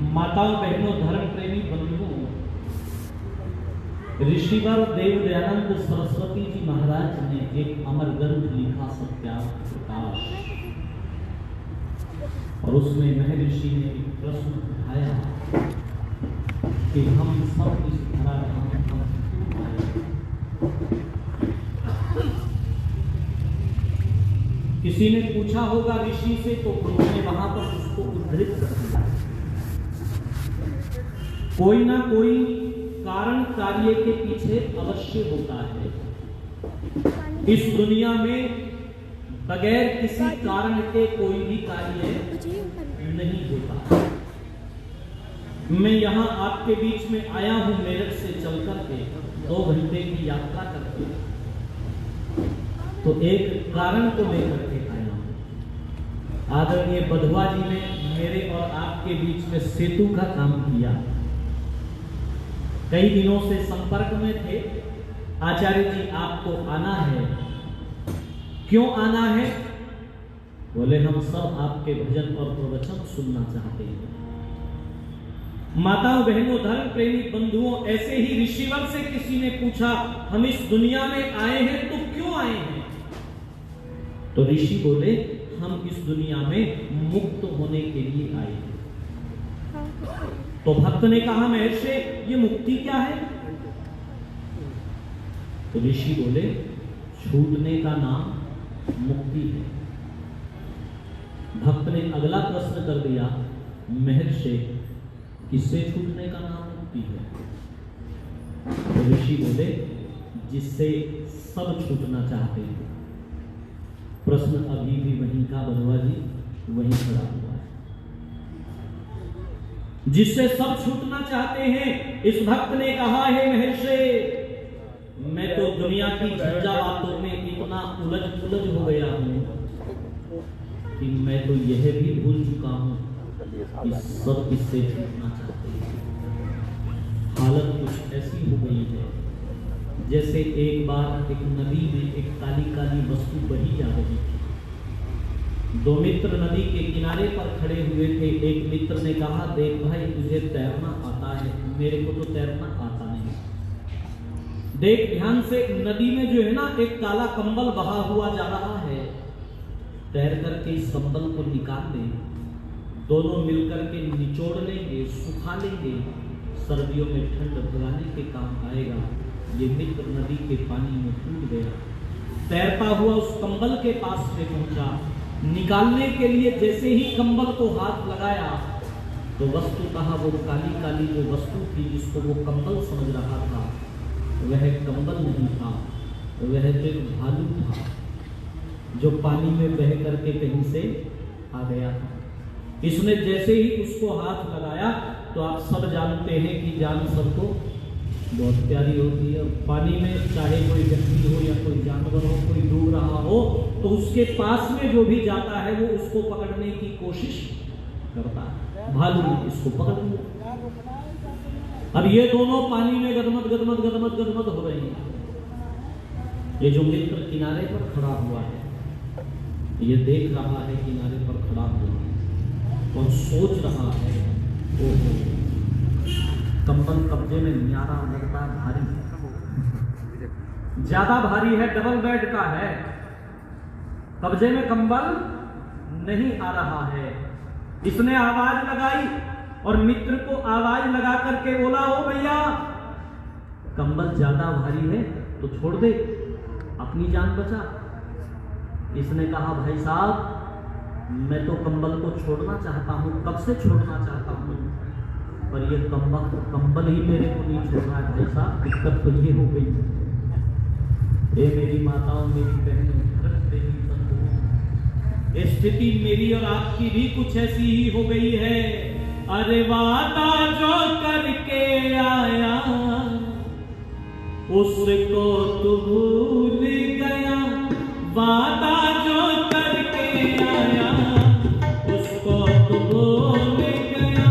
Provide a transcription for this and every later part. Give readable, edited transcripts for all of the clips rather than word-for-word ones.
माताओं, बहनों, धर्म प्रेमी बंधुओं, ऋषिवर देव दयानंद सरस्वती जी महाराज ने एक अमर ग्रंथ लिखा, सत्यार्थ प्रकाश, और उसमें महर्षि ने एक प्रश्न उठाया कि हम सब इस धराधाम पर क्यों आए। किसी ने पूछा होगा ऋषि से, तो उन्होंने वहां पर उसको उद्धृत कर दिया। कोई ना कोई कारण कार्य के पीछे अवश्य होता है। इस दुनिया में बगैर किसी कारण के कोई भी कार्य नहीं होता। मैं यहाँ आपके बीच में आया हूँ मेरठ से चलकर के 2 घंटे की यात्रा करके, तो एक कारण को लेकर के आया हूँ। आदरणीय बधवा जी ने मेरे और आपके बीच में सेतु का काम किया। कई दिनों से संपर्क में थे। आचार्य जी आपको आना है। क्यों आना है? बोले हम सब आपके भजन और प्रवचन सुनना चाहते हैं। माताओं, बहनों, धर्म प्रेमी बंधुओं, ऐसे ही ऋषिवर से किसी ने पूछा हम इस दुनिया में आए हैं तो क्यों आए हैं? तो ऋषि बोले हम इस दुनिया में मुक्त होने के लिए आए हैं। तो भक्त ने कहा महर्षि ये मुक्ति क्या है? तो ऋषि बोले छूटने का नाम मुक्ति है। भक्त ने अगला प्रश्न कर दिया महर्षि किससे छूटने का नाम मुक्ति है? तो ऋषि बोले जिससे सब छूटना चाहते हैं। प्रश्न अभी भी वहीं का बधवा जी वहीं खड़ा हुआ है। जिससे सब छूटना चाहते हैं। इस भक्त ने कहा है महर्षि मैं तो दुनिया की झंझावातों में इतना उलझ हो गया हूं कि मैं तो यह भी भूल चुका हूं कि सब किससे छूटना चाहते हैं। हालत कुछ ऐसी हो गई है जैसे एक बार एक नदी में एक काली काली वस्तु बही जा रही थी। 2 मित्र नदी के किनारे पर खड़े हुए थे। एक मित्र ने कहा देख भाई तुझे तैरना आता है, मेरे को तो तैरना आता नहीं। देख ध्यान से, नदी में जो है ना एक काला कंबल बहा हुआ जा रहा है। तैर करके इस कंबल को निकाल ले, दोनों मिलकर के निचोड़ लेंगे, सुखा लेंगे, सर्दियों में ठंड भगाने के काम आएगा। ये मित्र नदी के पानी में कूद गया, तैरता हुआ उस कंबल के पास में पहुंचा। निकालने के लिए जैसे ही कंबल को हाथ लगाया तो वस्तु कहा वो काली काली जो वस्तु थी जिसको वो कंबल समझ रहा था वह कंबल नहीं था, वह एक भालू था जो पानी में बह करके कहीं से आ गया था। इसने जैसे ही उसको हाथ लगाया तो आप सब जानते हैं कि जान सबको बहुत प्यारी होती है। पानी में चाहे कोई व्यक्ति हो या कोई जानवर हो, कोई डूब रहा हो तो उसके पास में जो भी जाता है वो उसको पकड़ने की कोशिश करता है। भालू ने इसको पकड़ लिया। अब ये दोनों पानी में गदमद हो रहे हैं। ये जो मित्र किनारे पर खड़ा हुआ है ये देख रहा है, किनारे पर खड़ा हुआ है और सोच रहा है ओहो कंबल कब्जे में न्यारा लगता भारी है, ज्यादा भारी है, डबल बेड का है, कब्जे में कंबल नहीं आ रहा है। इसने आवाज लगाई और मित्र को आवाज लगा करके बोला ओ भैया कंबल ज्यादा भारी है तो छोड़ दे, अपनी जान बचा। इसने कहा भाई साहब मैं तो कंबल को छोड़ना चाहता हूं, कब से छोड़ना चाहता हूं, पर ये कंबल ही मेरे को नहीं छोड़ रहा है। भाई साहब दिक्कत तो ये हो गई। ये मेरी माताओं, मेरी बहनों, स्थिति मेरी और आपकी भी कुछ ऐसी ही हो गई है। अरे वादा जो करके आया उसको तू भूल गया, वादा जो करके आया उसको तू भूल गया,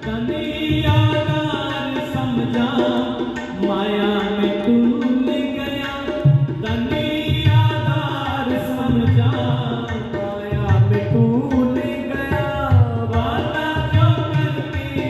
कनियादार समझा माया में टूट गया, कनियादार समझा माया में टूट गया, वादा जो करके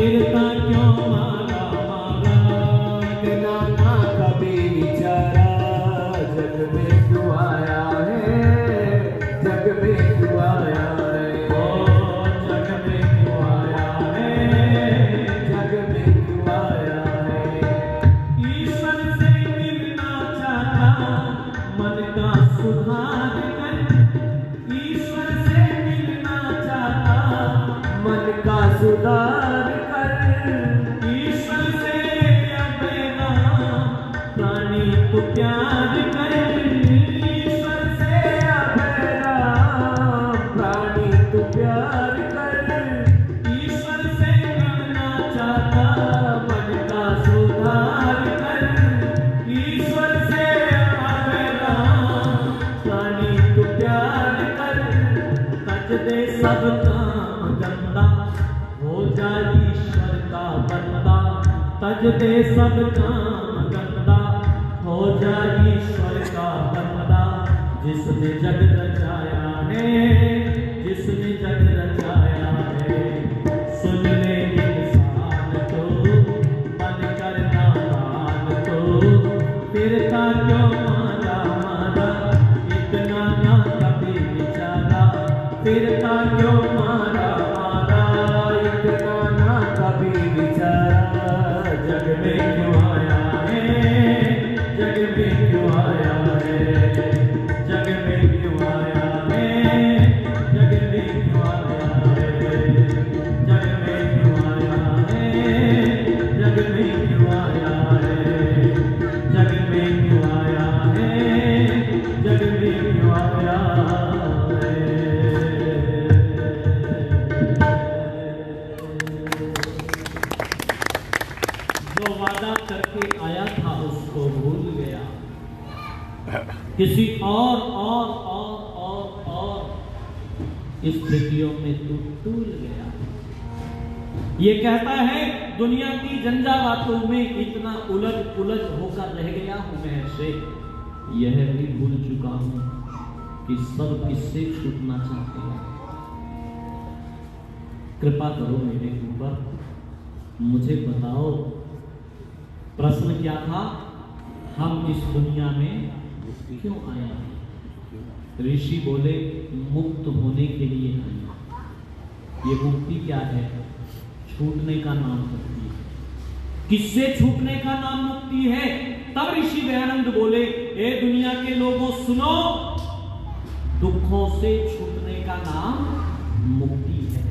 फिरता क्यों मारा मारा, इतना ना कभी विचारा, जग में क्यों आया है, जग में क्यों आया है, ओ जग में क्यों आया है, जग में क्यों आया है। ईश्वर से मिलना चाहता मन का सुधार कर, ईश्वर से मिलना चाहता मन का सुधार कर, ईश्वर से अपना प्राणी को प्यार कर, ईश्वर से अपना प्राणी को प्यार कर, ईश्वर से करना चाहता मन का सुधार कर, ईश्वर से अपना प्राणी को प्यार कर, तज दे सब काम गंदा हो जा ईश्वर का बंदा, तज दे सब काम गंदा हो जा ईश्वर का बंदा, जिसने जग रचाया है, जिसने जग रचाया है, सुन ले इंसान तो मन कर नादान तो, फिरता क्यों मारा मारा, इतना ना कभी विचारा, फिरता क्यों मारा मारा, इतना ना कभी विचारा, जग में क्यों आया है, जग में क्यों आया है, जग में क्यों आया है, जग में क्यों आया है, जग में क्यों आया है, जग में क्यों आया है, जग में क्यों आया है, जग में क्यों आया है। जो वादा करके आया था उसको भूल गया, किसी और स्थितियों में तू टूल गया। ये कहता है दुनिया की झंझावातों में इतना उलझ पुलझ होकर रह गया हूं मैं से, यह भी भूल चुका हूं कि सब किससे छूटना चाहते हैं। कृपा करो मेरे ऊपर, मुझे बताओ प्रश्न क्या था, हम इस दुनिया में क्यों आए हैं? ऋषि बोले मुक्त होने के लिए आए। ये मुक्ति क्या है? छूटने का नाम मुक्ति है। किससे छूटने का नाम मुक्ति है? तब ऋषि दयानंद बोले, ए दुनिया के लोगों सुनो, दुखों से छूटने का नाम मुक्ति है।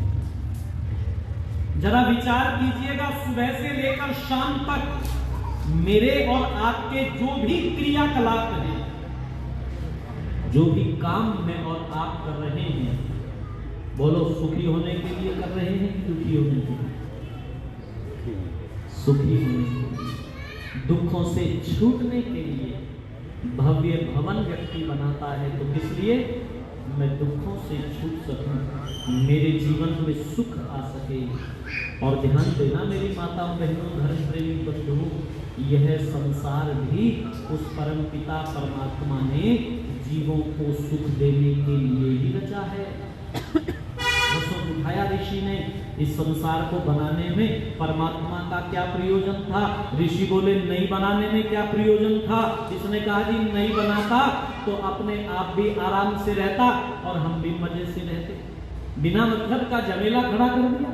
जरा विचार कीजिएगा, सुबह से लेकर शाम तक मेरे और आपके जो भी क्रियाकलाप हैं, जो भी काम मैं और आप कर रहे हैं, बोलो सुखी होने के लिए कर रहे हैं कि दुखी होने के लिए? सुखी होने के लिए। दुखों से छूटने के लिए भव्य भवन व्यक्ति बनाता है, तो किस लिए? मैं दुखों से छूट सकूं, मेरे जीवन में सुख आ सके। और ध्यान देना मेरी माताओं बहनों धर्म प्रेमी बंधुओं, यह संसार भी उस परम पिता परमात्मा ने जीवों को सुख देने के लिए ही रचा है। उठाया ऋषि ने इस संसार को बनाने में परमात्मा का क्या प्रयोजन था? ऋषि बोले नहीं बनाने में क्या प्रयोजन था? इसने कहा जी नहीं बनाता तो अपने आप भी आराम से रहता और हम भी मजे से रहते। बिना मतलब का झमेला खड़ा कर दिया।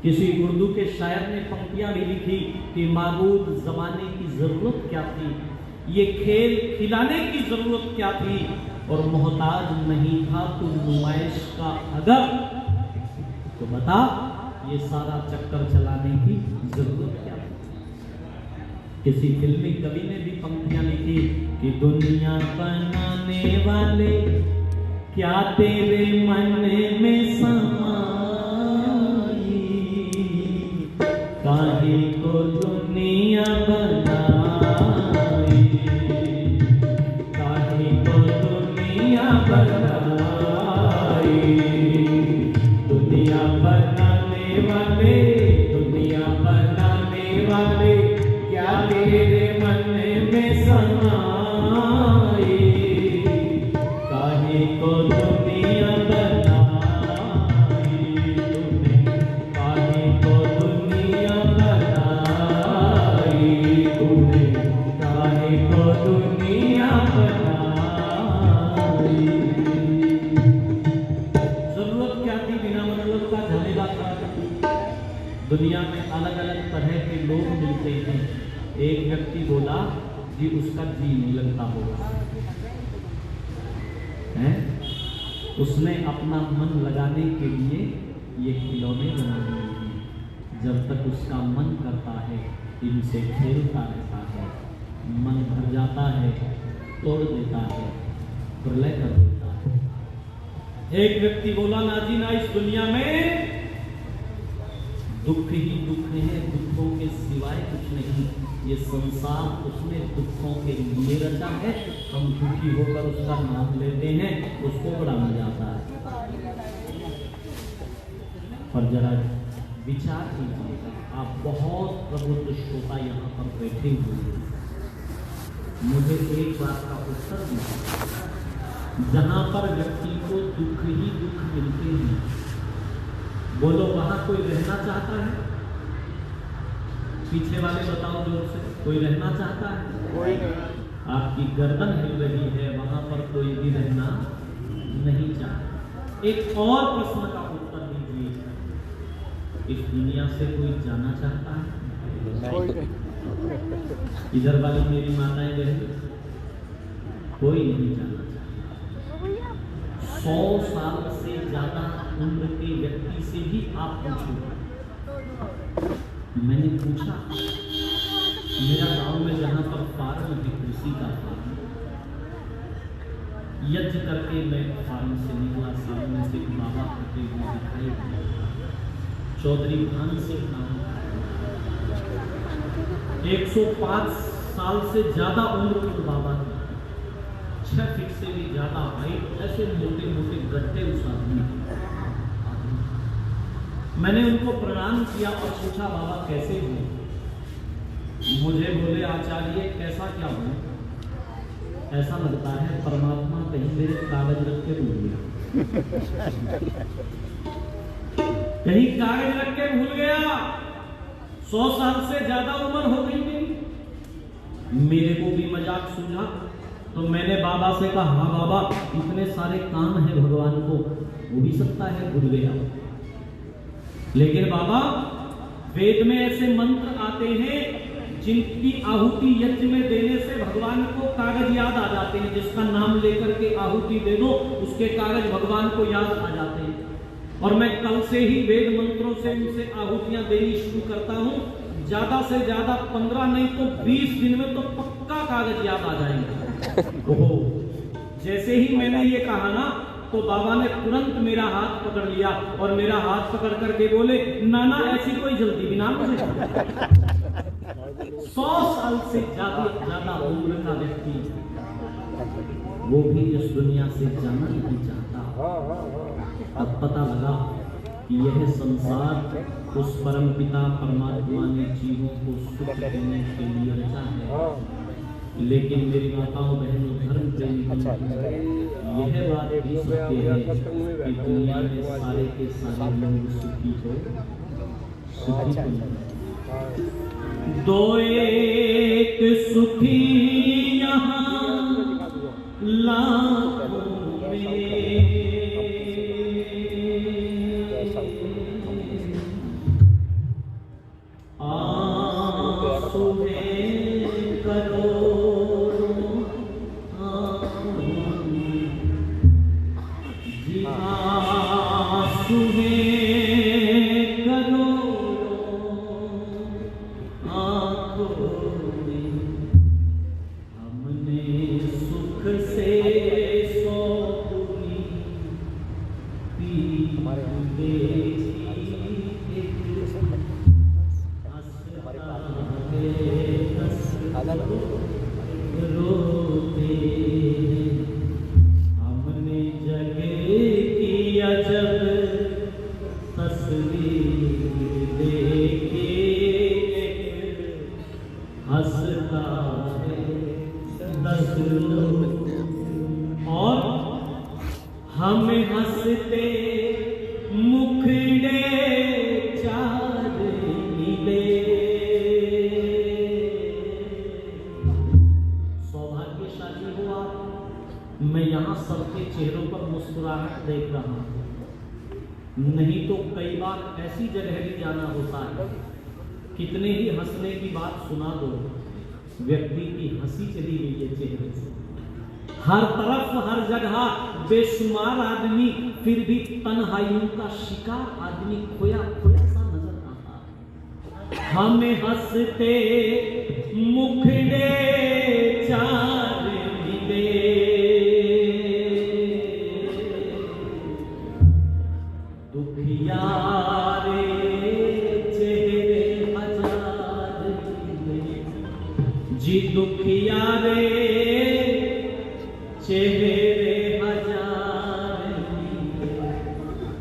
किसी उर्दू के शायर ने पंक्तियां भी लिखी कि माबूद जमाने की जरूरत क्या थी, ये खेल खिलाने की जरूरत क्या थी, और मोहताज नहीं था तू नुमाइश का अगर, तो बता ये सारा चक्कर चलाने की जरूरत क्या थी। किसी फिल्मी कवि ने भी पंक्तियां लिखी कि दुनिया बनाने वाले क्या तेरे मन में समाई, काहे को दुनिया बनाई, काहे को दुनिया बनाई। दुनिया बनाने वाले, दुनिया बनाने वाले क्या तेरे मन में समाई, काहे को दुनिया बनाई। आदि बिना मतलब का झमेला था। दुनिया में अलग अलग तरह के लोग मिलते हैं। एक व्यक्ति बोला जी उसका जी नहीं लगता होगा, है? उसने अपना मन लगाने के लिए ये खिलौने बनाए हैं। जब तक उसका मन करता है इनसे खेलता रहता है, मन भर जाता है तोड़ देता है, प्रलय कर देता है। एक व्यक्ति बोला ना जी ना, इस दुनिया में दुख ही दुख है, दुखों के सिवाय कुछ नहीं। ये संसार उसने दुखों के लिए रचा है, हम दुखी होकर उसका नाम लेते हैं, उसको बड़ा मजा आता है। पर जरा विचार कीजिए, आप बहुत प्रबुद्ध श्रोता यहाँ पर बैठे हुए हैं, मुझे एक बात का उत्तर दीजिए। जहाँ पर व्यक्ति को दुख ही दुख मिलते हैं, बोलो वहां कोई रहना चाहता है? पीछे वाले बताओ जोर से, कोई रहना चाहता है? कोई नहीं। आपकी गर्दन हिल रही है, वहां पर कोई भी रहना नहीं चाहता। एक और प्रश्न का उत्तर दीजिए, इस दुनिया से कोई जाना चाहता है? इधर वाली मेरी माताएं बहन, कोई नहीं जाना चाहता। 100 साल से ज्यादा उम्र के व्यक्ति से भी आप पूछो। मैंने पूछा, मेरा गांव में जहां पर फार्म है, कृषि का फार्म, यज्ञ करके मैं फार्म से निकला, सामने से बाबा होते हुए दिखाई दिए, चौधरी भान सिंह नाम। 105 साल से ज्यादा उम्र के बाबा की, 6 फीट से भी ज्यादा हाइट, ऐसे मोटे मोटे गड्ढे उस आदमी के। मैंने उनको प्रणाम किया और पूछा बाबा कैसे हो? मुझे बोले आचार्य कैसा क्या हो? ऐसा लगता है परमात्मा कहीं मेरे कागज रख के भूल गया। कहीं कागज रख के भूल गया। 100 साल से ज्यादा उम्र हो गई मेरी। मेरे को भी मजाक सूझा तो मैंने बाबा से कहा, हाँ बाबा इतने सारे काम है भगवान को, हो भी सकता है भूल गया। लेकिन बाबा वेद में ऐसे मंत्र आते हैं जिनकी आहुति यज्ञ में देने से भगवान को कागज याद आ जाते हैं। जिसका नाम लेकर के आहुति दे दो उसके कागज भगवान को याद आ जाते हैं। और मैं कल से ही वेद मंत्रों से उनसे आहुतियां देनी शुरू करता हूं। ज्यादा से ज्यादा 15 नहीं तो 20 दिन में तो पक्का कागज याद आ जाएंगे। ओहो, जैसे ही मैंने ये कहा ना तो बाबा ने तुरंत मेरा हाथ पकड़ लिया और मेरा हाथ पकड़ करके बोले, नाना ऐसी कोई जल्दी भी ना मुझे। 100 साल से ज्यादा उम्र का व्यक्ति, वो भी इस दुनिया से जाना नहीं चाहता। अब पता लगा कि यह संसार उस परम पिता परमात्मा ने जीवों को सुख देने के लिए रचा है। लेकिन मेरी माताओं बहनों धर्म प्रेमी यह बात भी सत्य है कि दुनिया में सारे के सारे लोग सुखी हो, सुखी हो। दो एक सुखी यहाँ लाखों में, आंसू नहीं तो कई बार ऐसी जगह भी जाना होता है, कितने ही हंसने की बात सुना दो, व्यक्ति की हंसी चली गई है चेहरे से। हर तरफ हर जगह बेशुमार आदमी, फिर भी तन्हाइयों का शिकार आदमी खोया खोया सा नजर आता है। हमें हंसते मुखड़े चार मिले, दुखियारे चेहरे हजार मिले, जी दुखियारे चेहरे हजार मिले,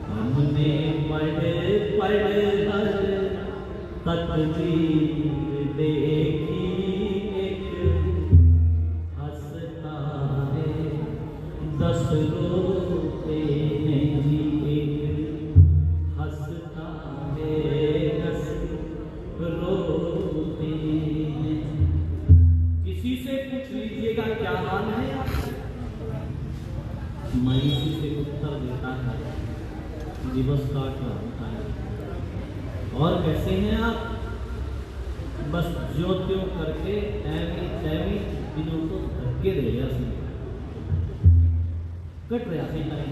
हमने पढ़ हर तकदीर देखी, एक हंसता है 10 रोते हैं जी, एक हंसता है 10 रोते हैं। किसी से पूछ लीजिएगा क्या हाल है आपका, मयूसी से उत्तर देता है दिवस काट रहा होता है, और कैसे हैं आप, बस जो त्यों करके ऐवी दिनों को धक्के दे रहे हैं, कट रहा है टाइम।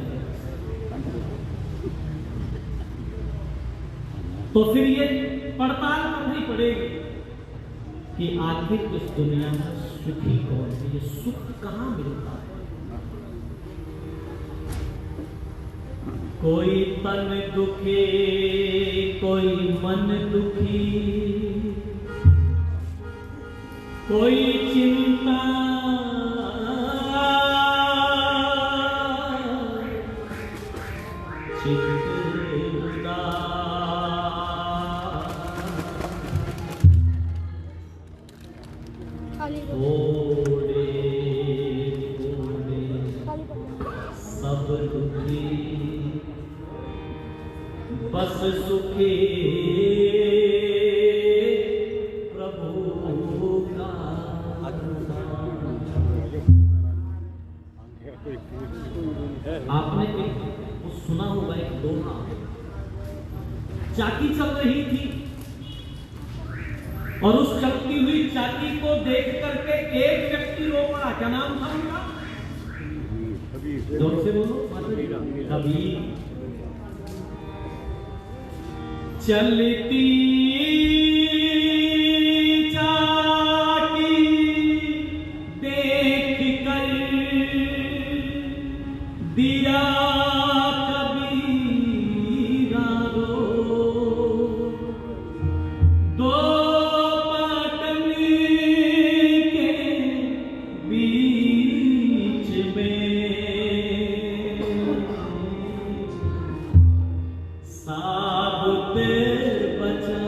तो फिर ये पड़ताल करनी पड़ेगी कि आखिर इस दुनिया में सुखी कौन है, ये सुख कहाँ मिलता है। कोई तन दुखी कोई मन दुखी, कोई चिंता चित्त उदास, थोड़े थोड़े सब दुखी, बस सुखी प्रभु का। आपने एक सुना होगा एक दोहा, चाकी चल रही थी और उस चलती हुई चाकी को देख करके एक व्यक्ति रो पड़ा। क्या नाम था उनका? जोर से बोलो। कबीर। चलती चाकी देख कर दिया कबीरा रो, दो पाटन के बीच में साबुत बचा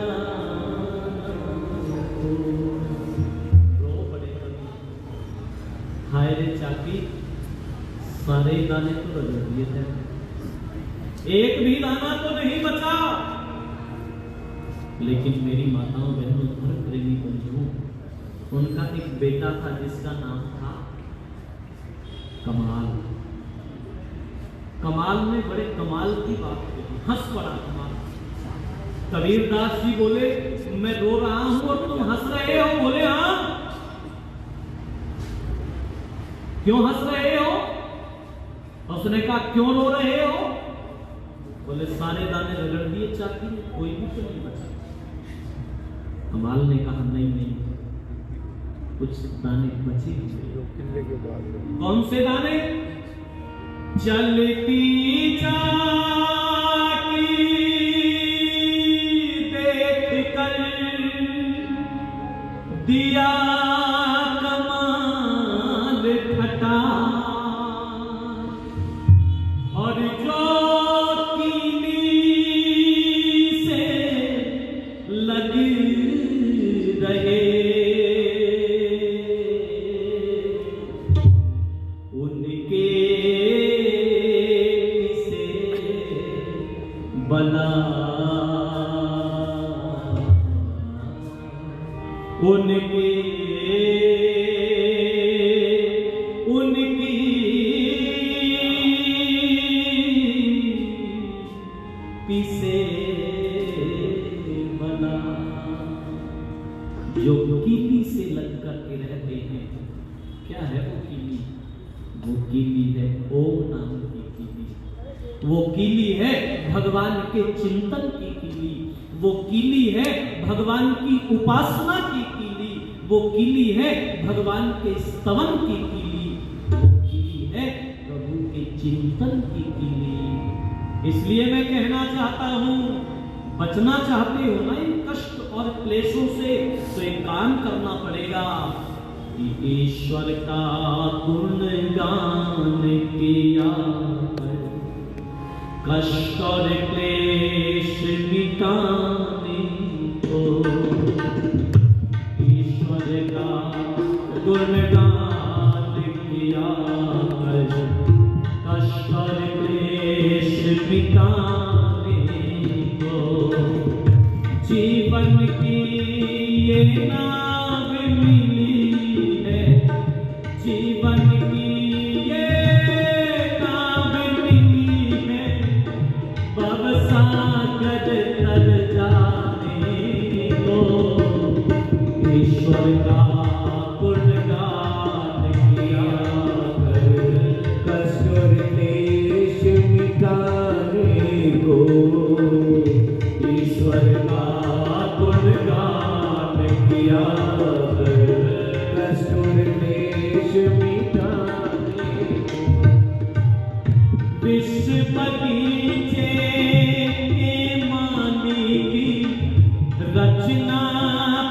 रो बड़े। हाय रे चाकी, सारे दाने तो रगड़ दिए थे, एक भी दाना तो नहीं बचा। लेकिन मेरी माताओं बहनों धर्म प्रेमी बंधुओं, उनका एक बेटा था जिसका नाम था कमाल। कमाल ने बड़े कमाल की बात कही, हंस पड़ा कमाल। कबीरदास जी बोले मैं रो रहा हूं और तुम हंस रहे हो। बोले हाँ, क्यों हंस रहे हो? उसने कहा क्यों रो रहे हो? बोले सारे दाने रगड़ दिए चाकी ने, कोई भी तो नहीं बचा। कमाल ने कहा नहीं नहीं, कुछ दाने बचे। कौन से दाने? चलती चाकी देख कर दिया कमाल खटा, और जो कीली से लग रहे उनके से बना, उनकी कीली से बना। जो कीली से लग करके रहते हैं, क्या है वो कीली? वो कीली है ओम नाम की कीली। वो कीली है भगवान के चिंतन की कीली। वो कीली है भगवान की उपासना की कीली। वो कीली है भगवान के स्तवन की कीली। वो कीली है प्रभु के चिंतन की कीली। इसलिए मैं कहना चाहता हूं, बचना चाहते हो ना इन कष्ट और क्लेशों से, तो एक काम करना पड़ेगा कि ईश्वर का गुणगान किया कर, कष्ट और क्लेश मिटाने को। ईश्वर का गुणगान किया कर, कष्ट और क्लेश मिटाने को। जीवन की ये नाव मिली है, जीवन की ये नाव मिली है, भवसागर तर जाने को। ईश्वर का गुणगान किया कर, कष्ट और क्लेश मिटाने को। ईश्वर का गुणगान किया कर, कष्ट और क्लेश मिटाने को। विश्व बगीचे के माली की रचना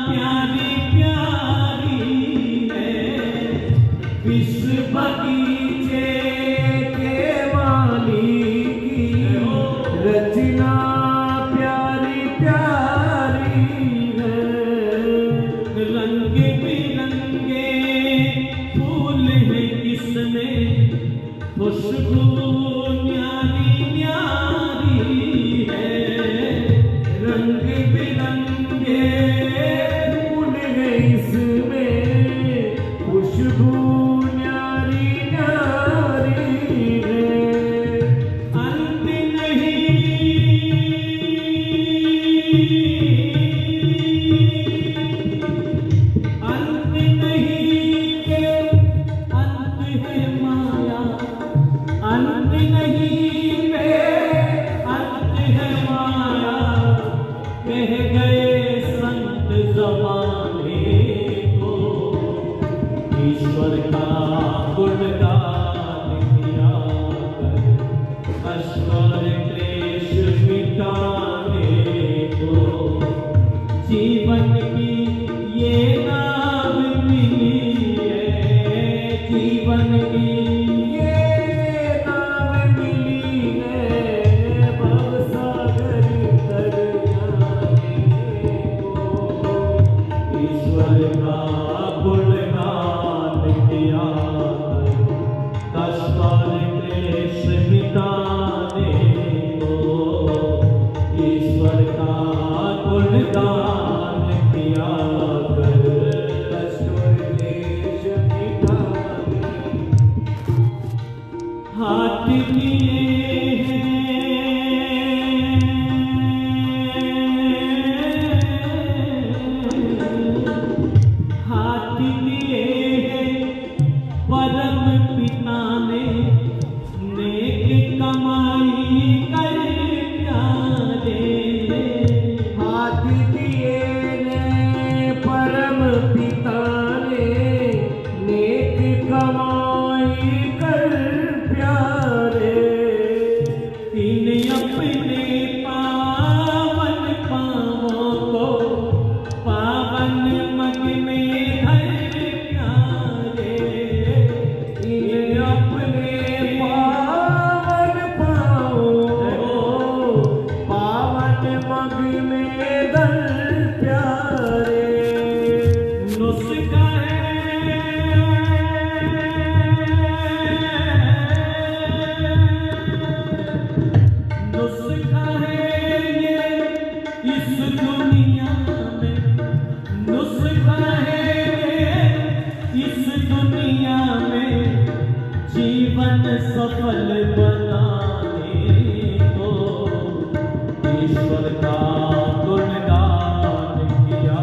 प्यारी प्यारी है। विश्व बगीचे के माली की रचना प्यारी प्यारी है। रंग बिरंगे फूल हैं इसमें, खुशबू न्यारी न्यारी है। रंग बिरंगे फूल हैं इसमें, खुशबू न्यारी न्यारी है। अंत नहीं ईश्वर का गुणगान किया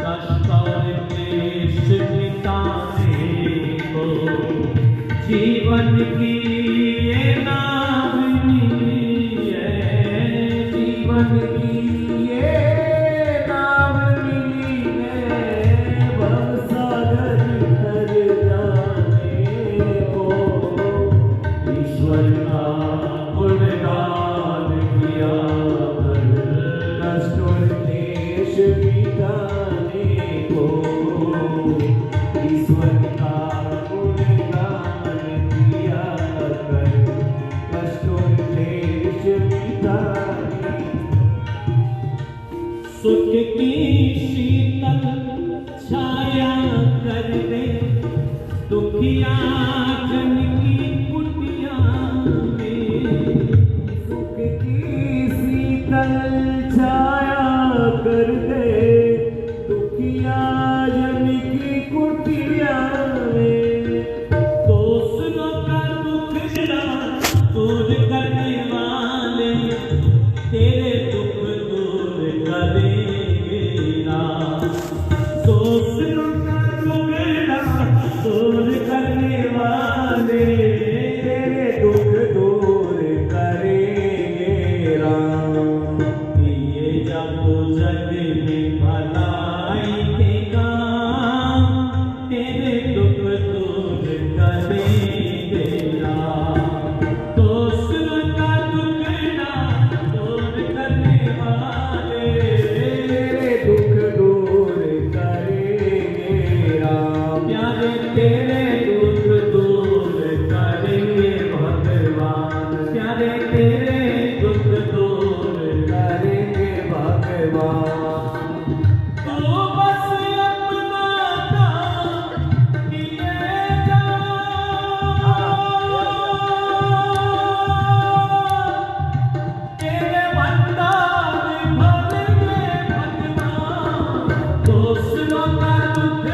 कष्ट और क्लेश मिटाने को जीवन की ये नाव मिली है, जीवन की ये नाम मिली है, भवसागर तर जाने को ईश्वर का गुणगान किया कष्ट और क्लेश मिटाने को ईश्वर का गुणगान किया कष्ट और क्लेश मिटाने सुख की शीतल छाया कर दे दुखिया जन की कुटिया में। सुख की शीतल छाया कर दे दुखिया जन की कुटिया में। दोस्तों का दुख दूर करने वाले तेरे दुख दूर करेंगे ना। दोस्तों का दुख दूर करने वाले तेरे दुख दूर करेंगे राम। ये जब जग में भलाई के काम तेरे दुख दूर करेंगे ना। दोस्तों का दुख दूर करने वाले तेरे दुख दूर करेंगे राम। प्यारे तेरे दुख दूर करेंगे भगवान। प्यारे तेरे दुख दूर करेंगे भगवान। तू बस अपना काम किए जा। तेरे भंडार भरेंगे भगवान। दोस्तों का दुख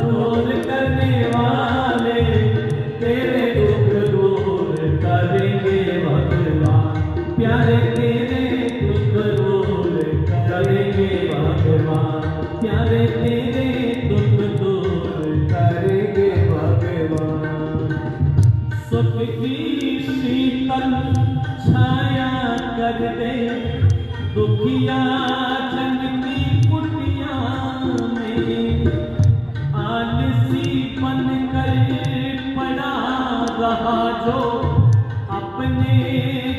दूर करने वाले तेरे दुख दूर करेंगे भगवान। प्यारे तेरे दुख दूर करेंगे भगवान। प्यारे तेरे दुख दूर करेंगे भगवान। सुख की शीतल छाया कर दे दुखिया जन की कुटिया में। आलसी बन कर पड़ा रहा जो अपने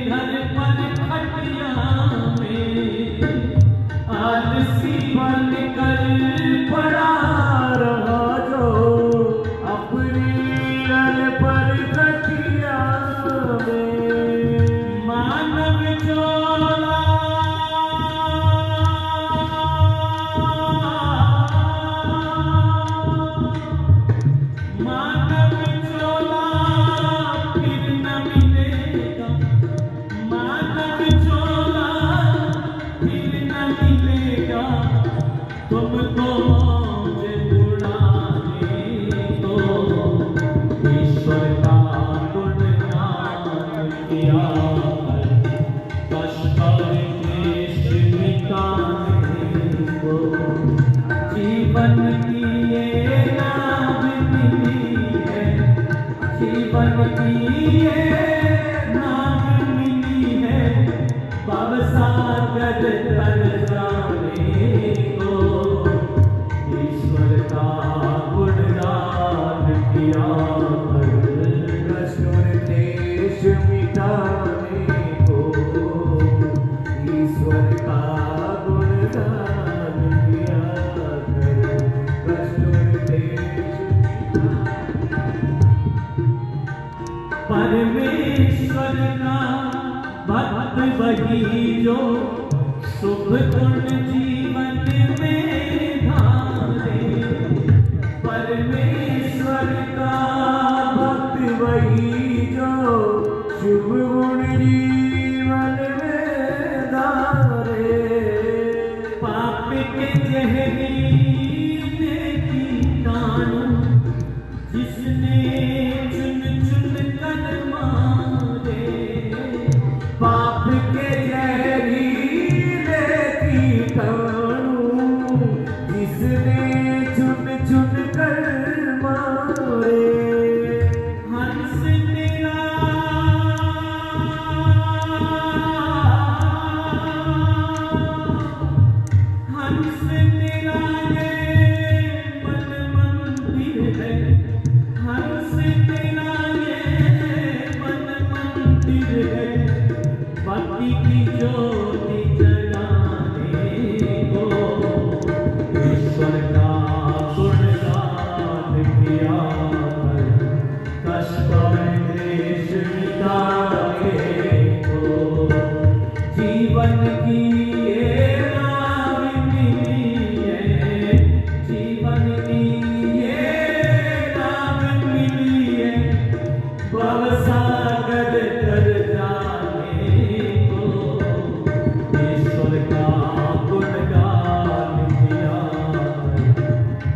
घर पर खटिया में। आलसी बन कर पड़ा रहा जो अपनी रन पर कटिया में। मानव चोला मानव चोला फिर न मिलेगा। मानव चोला फिर न मिलेगा तुमको मौज उड़ाने को। ईश्वर का गुणगान किया कष्ट और क्लेश मिटाने को जीवन की ये नाव मिली है। जीवन की ये नाव मिली है भवसागर तर जाने को। ईश्वर का गुणगान किया कष्ट और क्लेश मिटाने को ईश्वर का गुणगान किया कष्ट और क्लेश परमेश्वर का भक्त वही जो शुभ गुण जीवन में धारे। परमेश्वर का भक्त वही जो शुभ गुण जीवन में धारे। पाप के जहरीले कीटाणु जिसने चुन चुन कर मारे। पाप के जहरीले कीटाणु जिसने चुन चुन कर मारे। हंस तेरा हंस तेरा ये मन मंदिर है, हंस तेरा ये मन मंदिर है, भक्ति की ज्योति जगाने को ईश्वर का गुणगान किया कर, कष्ट और क्लेश मिटाने को। जीवन की ये राह मिली है, जीवन की ये राह मिली है, भवसागर तर जाने को ईश्वर का गुणगान किया कर,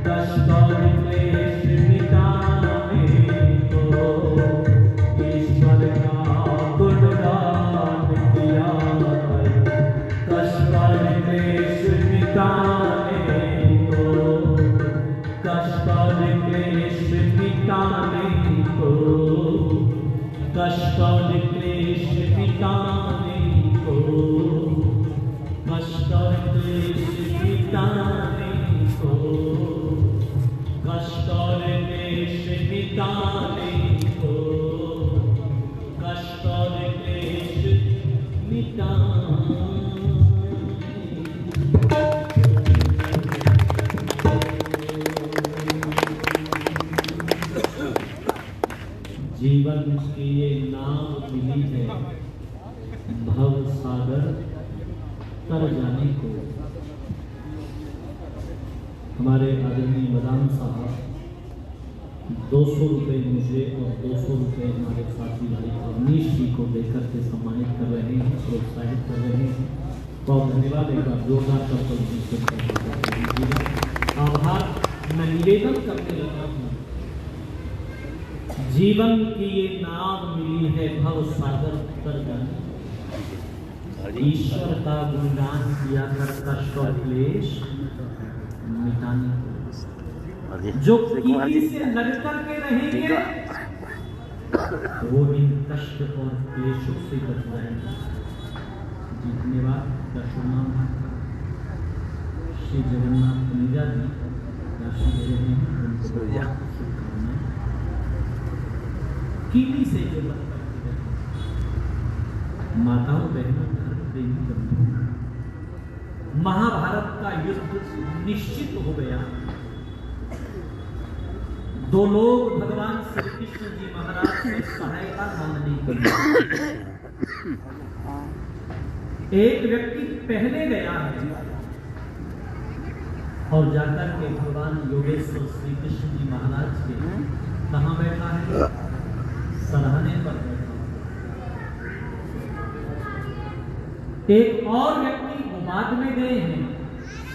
कष्ट और क्लेश मिटाने को ईश्वर का गुणगान किया कर, कष्ट और क्लेश मिटाने को, कष्ट और क्लेश मिटाने को, कष्ट और क्लेश मिटाने को, कष्ट और क्लेश मिटाने को, कष्ट और क्लेश मिटाने को, कष्ट और क्लेश मिटाने। जीवन की ये नाव मिली है, भव सागर तर जाने को। हमारे आदरणीय मदान साहब 200 रुपये मुझे और 200 रुपये हमारे साथी भाई अवनीश जी को देकर के सम्मानित कर रहे हैं, प्रोत्साहित कर रहे हैं। बहुत धन्यवाद, एक बार जोरदार करता आभार मैं निवेदन करने लगा हूँ। जीवन की ये नाव मिली है, भव सागर तर जाने, ईश्वर का गुणगान किया कर, कष्ट और क्लेश मिटाने को। जो कीड़ी से लड़ कर के रहेंगे वो इन कष्ट और क्लेशों से बच जाएंगे। जी धन्यवाद। दर्शनाम श्री जगन्नाथ कनिजा जी राशि दे रहे हैं, उनको शुभकामनाएं। कीड़ी से जो लड़ करके रहे, माताओं बहनों धर्म प्रेमी बंधु, महाभारत का युद्ध निश्चित हो गया। दो लोग भगवान श्री कृष्ण जी महाराज से सहायता मांगने के लिए, एक व्यक्ति पहले गया है और जाकर के भगवान योगेश्वर श्री कृष्ण जी महाराज के कहाँ बैठा है, सराहने पर बैठा। एक और व्यक्ति वो बाद में गए हैं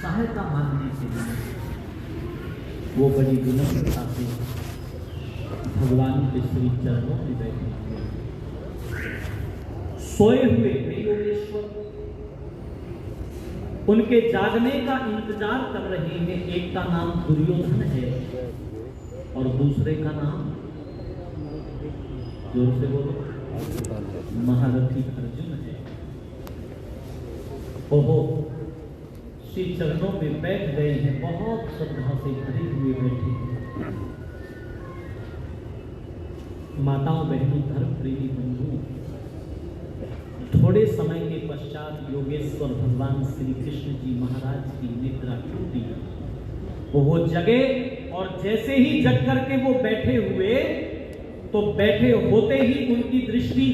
सहायता मांगने के लिए, वो बड़ी विनम्रता से भगवान के श्री चरणों में बैठे हुए, सोए हुए थे योगेश्वर, उनके जागने का इंतजार कर रहे हैं। एक का नाम दुर्योधन है और दूसरे का नाम, जोर से बोलो, महारथी अर्जुन है। ओहो, श्री चरणों में बैठ गए हैं, बहुत श्रद्धा से भरे हुए बैठे हैं। माताओं बहनों धर्म प्रेमी बंधुओं, थोड़े समय के पश्चात योगेश्वर भगवान श्री कृष्ण जी महाराज की निद्रा टूटी। वो जगे और जैसे ही जग करके वो बैठे हुए तो बैठे होते ही उनकी दृष्टि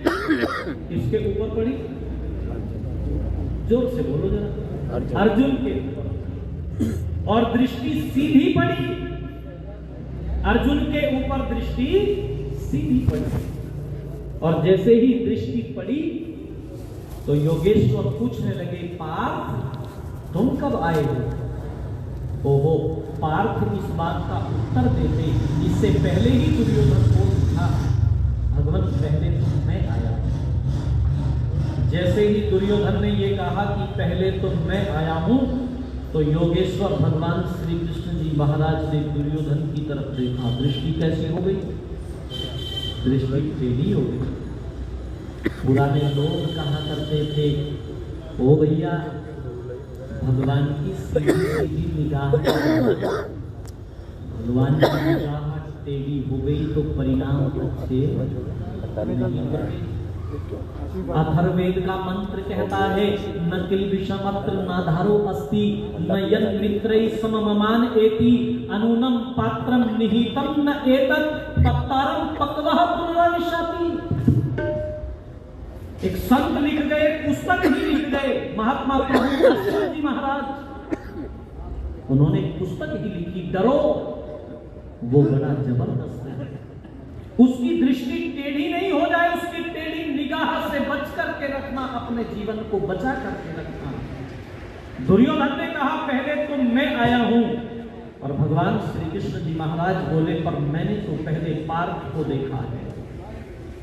किसके ऊपर पड़ी? जोर से बोलो जरा, अर्जुन के ऊपर। और दृष्टि सीधी पड़ी, अर्जुन के ऊपर दृष्टि सीधी पड़ी। और जैसे ही दृष्टि पड़ी तो योगेश्वर पूछने लगे, पार्थ तुम कब आए हो? ओहो, पार्थ इस बात का उत्तर देते इससे पहले ही दुर्योधन बोल उठा, भगवान पहले तो मैं आया। जैसे ही दुर्योधन ने ये कहा कि पहले तो मैं आया हूं, तो योगेश्वर भगवान श्री कृष्ण जी महाराज ने दुर्योधन की तरफ देखा। दृष्टि कैसी हो गई? दृष्टि टेढ़ी हो गई। पुराने लोग कहा करते थे, ओ भैया भगवान की सीधी निगाह, भगवान की निगाह टेढ़ी हो गई तो परिणाम अच्छे नहीं होते। अथर्ववेद का मंत्र कहता है, न किल विषमत्र न धारो अस्ति, न यन मित्रैः समममान एति, अनूनम पात्रम निहितम न एतत्, पत्तारम पक्वः पुनराविशति। एक संत लिख गए, पुस्तक ही लिख गए, महात्मा प्रभु जी महाराज, उन्होंने पुस्तक ही लिखी, डरो। वो बड़ा जबरदस्त है। उसकी दृष्टि टेढ़ी नहीं हो जाए, उसकी टेढ़ी निगाह से बच करके रखना, अपने जीवन को बचा करके रखना। दुर्योधन ने कहा पहले तो मैं आया हूं, और भगवान श्री कृष्ण जी महाराज बोले पर मैंने तो पहले पार्थ को देखा है,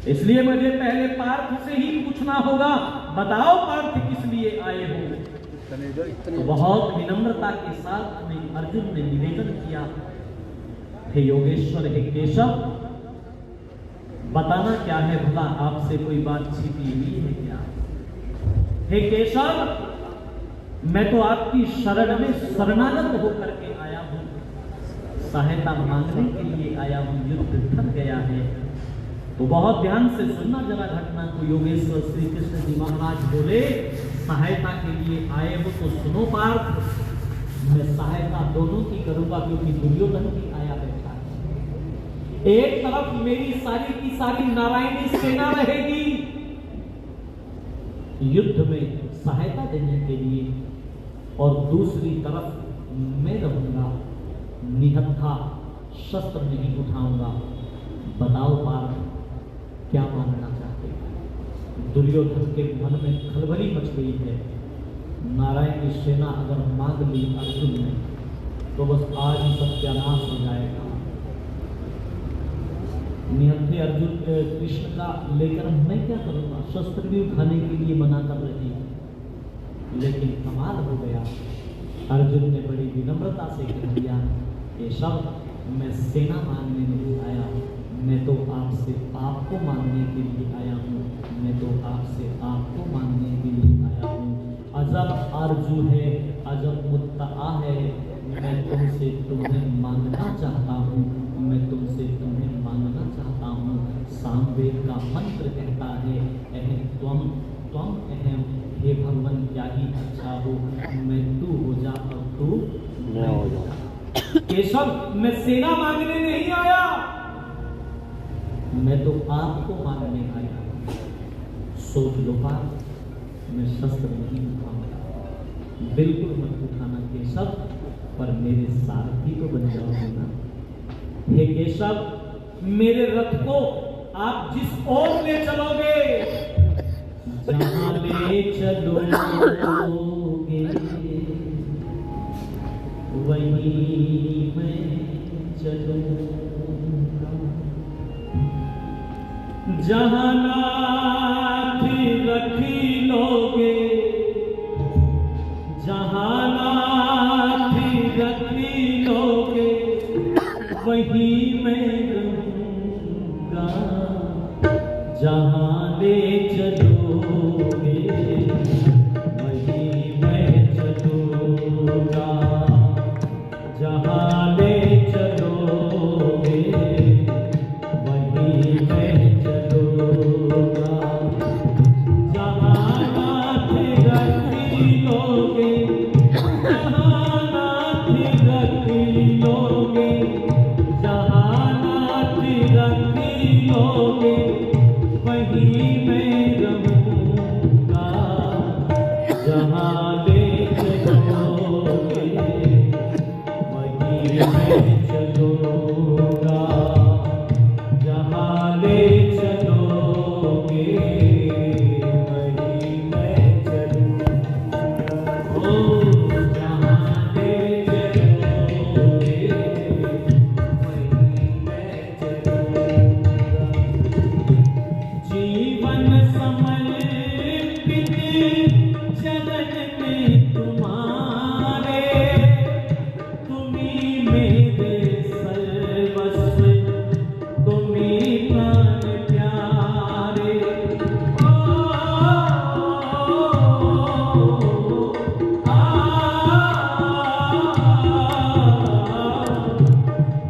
इसलिए मुझे पहले पार्थ से ही पूछना होगा, बताओ पार्थ किस लिए आए हो। तो बहुत विनम्रता के साथ में अर्जुन ने निवेदन किया, हे योगेश्वर, हे केशव, बताना क्या है भला, आपसे कोई बात छिपी हुई है क्या? हे केशव, मैं तो आपकी शरण में शरणागत होकर के आया हूं, सहायता मांगने के लिए आया हूं, युद्ध थक गया है। तो बहुत ध्यान से सुनना जरा घटना को। योगेश्वर श्री कृष्ण जी महाराज बोले, सहायता के लिए आए हो तो सुनो पार्थ, मैं सहायता दोनों की करूंगा, क्योंकि दुर्योधन भी आया बैठा है। एक तरफ मेरी सारी की सारी नारायणी सेना रहेगी युद्ध में सहायता देने के लिए, और दूसरी तरफ मैं रहूंगा निहत्था, शस्त्र नहीं उठाऊंगा। बताओ पार्थ क्या मांगना चाहते हैं? दुर्योधन के मन में खलबली मच गई है। नारायण की सेना अगर मांग ली अर्जुन ने, तो बस आज ही सत्यानाश हो जाएगा। निहत्थे अर्जुन कृष्ण का लेकर मैं क्या करूंगा? शस्त्र भी उठाने के लिए मना कर रही है। लेकिन कमाल हो गया, अर्जुन ने बड़ी विनम्रता से कह दिया, केशव, मैं सेना मांगने नहीं आया, मैं तो आपसे आपको मांगने के लिए आया हूँ, मैं तो आपसे आपको मांगने के लिए आया हूँ। अजब आरजू है, अजब मुत्तआ है, मैं तुमसे तुम्हें मांगना चाहता हूँ, मैं तुमसे तुम्हें मांगना चाहता हूँ। सामवेद का मंत्र कहता है, अहम त्वम त्वम अहम, हे भगवान क्या ही अच्छा हो, मैं तू हो जा और तू मैं हो जा। केशव, मैं सेना मांगने नहीं आया, मैं तो आपको मांगने आया। सोच लो पार्थ, मैं शस्त्र नहीं उठाऊंगा, बिल्कुल मत उठाना केशव, पर मेरे सारथी तो बन जाओगे ना। हे केशव, मेरे रथ को आप जिस ओर ले चलोगे, जहां ले चलोगे वहीं मैं चलूंगा। जहां नाथ रखी लोगे, जहां नाथ रखी लोगे वहीं मैं रहूंगा। जहां ले चलोगे वहीं मैं चलूंगा। जहां ले चलोगे वहीं मैं चलूंगा। चरण में तुम्हारे, तुम्ही मेरे सर्वस्व, तुम्ही प्राण प्यारे।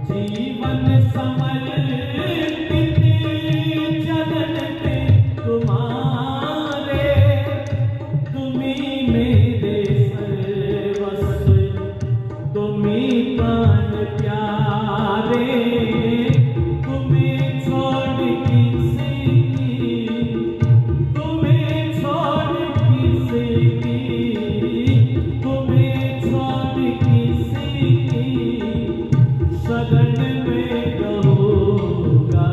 जीवन समर्पित चरण में तुम्हारे, तुम्ही मेरे सर्वस्व, तुम्ही प्राण प्यारे। तुम्हें छोड़ किसी की, तुम्हें छोड़ किसी की, तुम्हें छोड़ किसी की शरण में रहूंगा।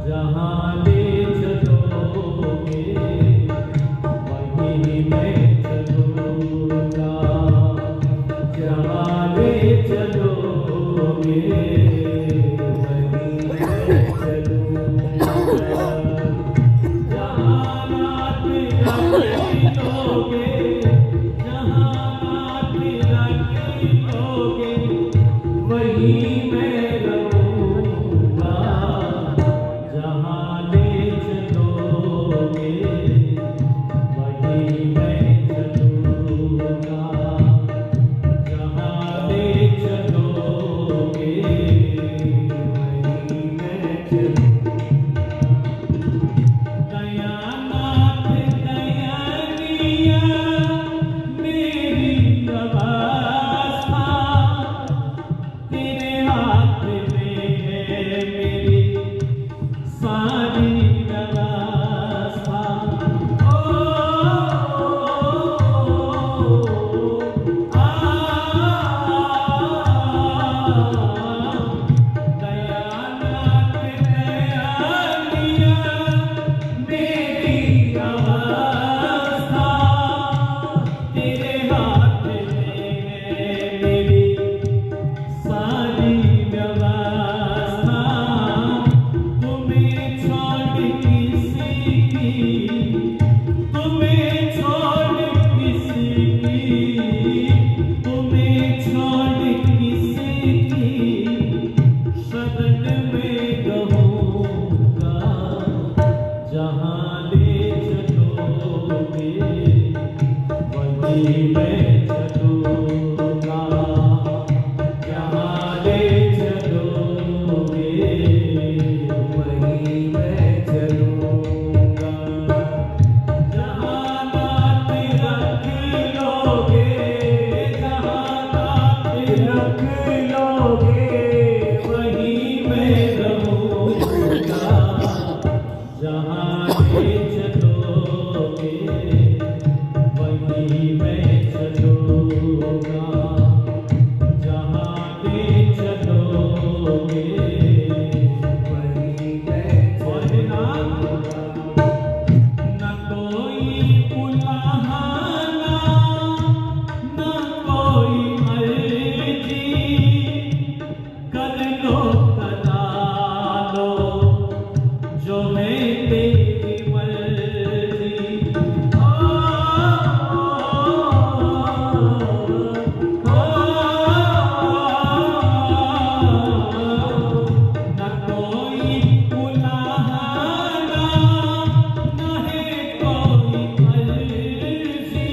जहाँ ले चलोगे वहीं मैं चलूंगा, जहाँ ले चलोगे वहीं मैं चलूंगा। जहाँ रात रख लोगे, जहाँ रात रख लोगे वहीं मैं रहूंगा। जहाँ ले चलोगे वहीं मैं चलूंगा, जहाँ ले चलोगे वहीं मैं चलूंगा। दयानाथ दयानिया मेरी अवस्था, तेरे हाथ में है मेरी सारी व्यवस्था। दयानाथ दयानिया मेरी अवस्था, तेरे हाथ में है मेरी सारी व्यवस्था। तुम्हें छोड़ किसी की, तुम्हें छोड़ किसी की, तुम्हें छोड़ किसी की शरण में रहूंगा। जहाँ ले चलोगे वहीं मैं चलूंगा, जहाँ ले चलोगे वहीं मैं चलूंगा। जहाँ बात रख लोगे, जहाँ बात रख लोगे वहीं मैं रहूंगा। जहाँ ले चलोगे वहीं मैं चलूंगा, जहाँ ले चलोगे वहीं मैं चलूंगा। न कोई उलाहना, न कोई अर्जी, कर लो करा लो जो मैं तेरी मर्जी। न कोई उलाहना, न है कोई अर्जी,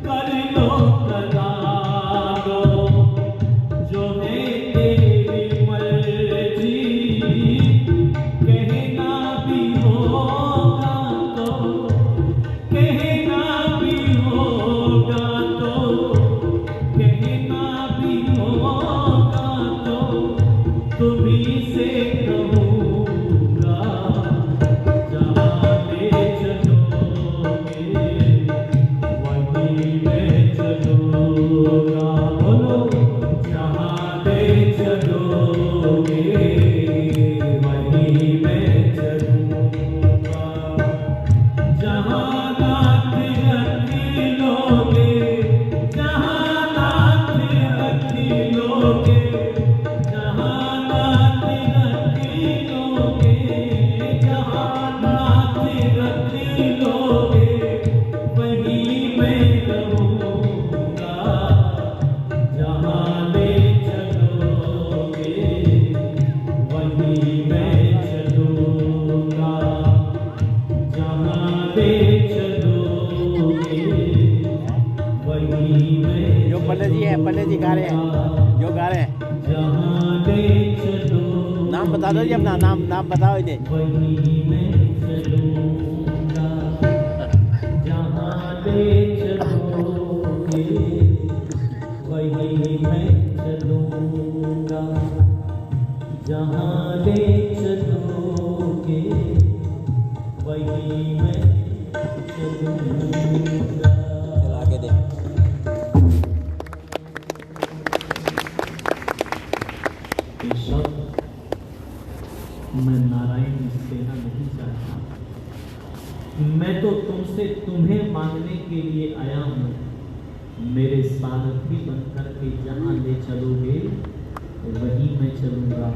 कर लो करा लो जो है तेरी मर्जी। कहना भी होगा तो, कहना भी होगा तो, कहना भी होगा तो तुम्हीं से कहूँगा। जहाँ ले चलोगे वहीं मैं चलूँगा। बोलो जहाँ ले चलोगे वहीं मैं चलूँगा। जहाँ रात रख लोगे, जहाँ रात रख लोगे, जहाँ रात रख लोगे, जहाँ रात रख लोगे ले चलोगे वही मैं जो पल्ले जी गा रहे हैं, जो गा रहे हैं, जहाँ ले चलो नाम बता दो जी अपना, नाम बताओ इन्हें। वही मैं चलूँगा जहाँ ले चलोगे वही मैं चलूँगा जहाँ ले चलोगे वही मैं चलूँगा। चलो आगे दे। ये शब्द मैं नारायण सेना नहीं चाहता, मैं तो तुमसे तुम्हें मांगने के लिए आया हूँ। मेरे सारथी बनकर के जहाँ ले चलोगे वही मैं चलूँगा।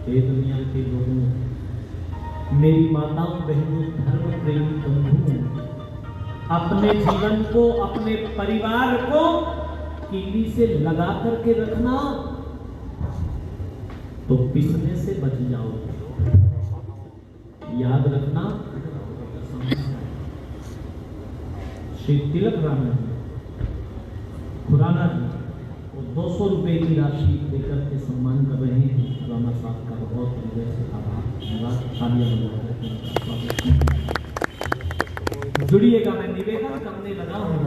हे दुनिया के लोगों, मेरी माताओं बहनों धर्म प्रेमी बंधुओं, अपने जीवन को अपने परिवार को कीली से लगा करके रखना तो पिसने से बच जाओगे। याद रखना। श्री तिलक राणा जी, खुराना जी वो 200 रुपए की राशि देकर के सम्मान कर रहे हैं। राणा साहब का बहुत हृदय से आभार। जुड़िएगा, मैं निवेदन करने लगा हूं।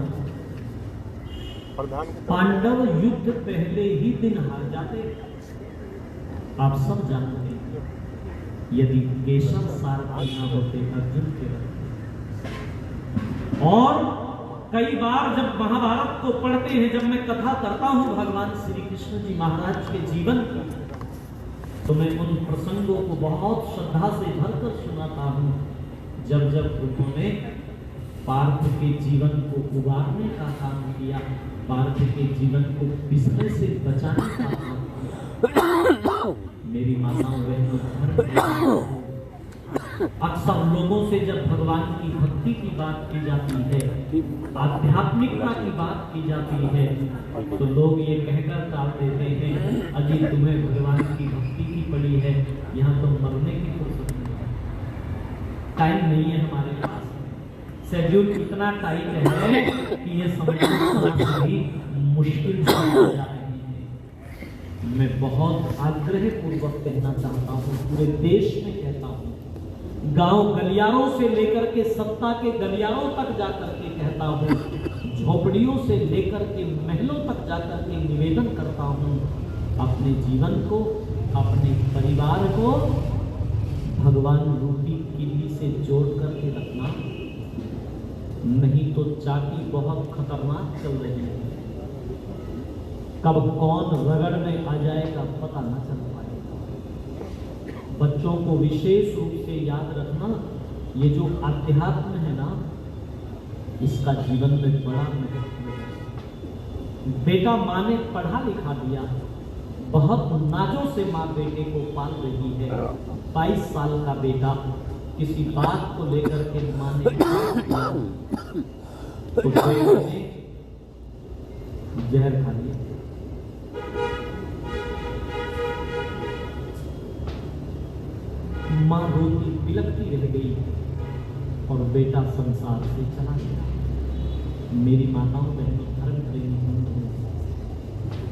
पांडव युद्ध पहले ही दिन हार जाते, आप सब जानते हैं। यदि केशव सारथी न होते अर्जुन के रहते। और कई बार जब महाभारत को पढ़ते हैं, जब मैं कथा करता हूं भगवान श्री कृष्ण जी महाराज के जीवन की, तो मैं उन प्रसंगों को बहुत श्रद्धा से भरकर सुनाता हूं। जब जब उन्होंने पार्थ के जीवन को उबारने का काम किया, पार्थ के जीवन को पिसने से बचाने का काम किया। मेरी माताओं बहनों, अक्सर लोगों से जब भगवान की भक्ति की बात की जाती है, आध्यात्मिकता की बात की जाती है, तो लोग ये कहकर टाल देते हैं, अजी तुम्हें भगवान की भक्ति की पड़ी है, यहाँ तो मरने की फुर्सत नहीं है, टाइम नहीं है हमारे पास। शेड्यूल इतना टाइट है कि ये समझना भी मुश्किल से हो जा रही है। मैं बहुत आग्रह पूर्वक कहना चाहता हूँ, पूरे देश में कहता हूँ, गांव गलियारों से लेकर के सत्ता के गलियारों तक जाकर के कहता हूँ, झोपड़ियों से लेकर के महलों तक जाकर के निवेदन करता हूँ, अपने जीवन को, अपने परिवार को भगवान रूपी किल्ली से जोड़ करके रखना, नहीं तो चाटी बहुत खतरनाक चल रही है। कब कौन रगड़ने आ जाएगा पता न चल पाएगा। बच्चों को विशेष रूप से याद रखना, ये जो अध्यात्म है ना, इसका जीवन में बड़ा महत्व है। बेटा माँ ने पढ़ा लिखा दिया, बहुत नाजों से माँ बेटे को पाल रही है। 22 साल का बेटा किसी बात को लेकर के माँ ने तो जहर खा लिया। माँ रोती बिलखती रह गई और बेटा संसार से चला गया। मेरी माताओं बहनों धर्म प्रेमी बंधुओं,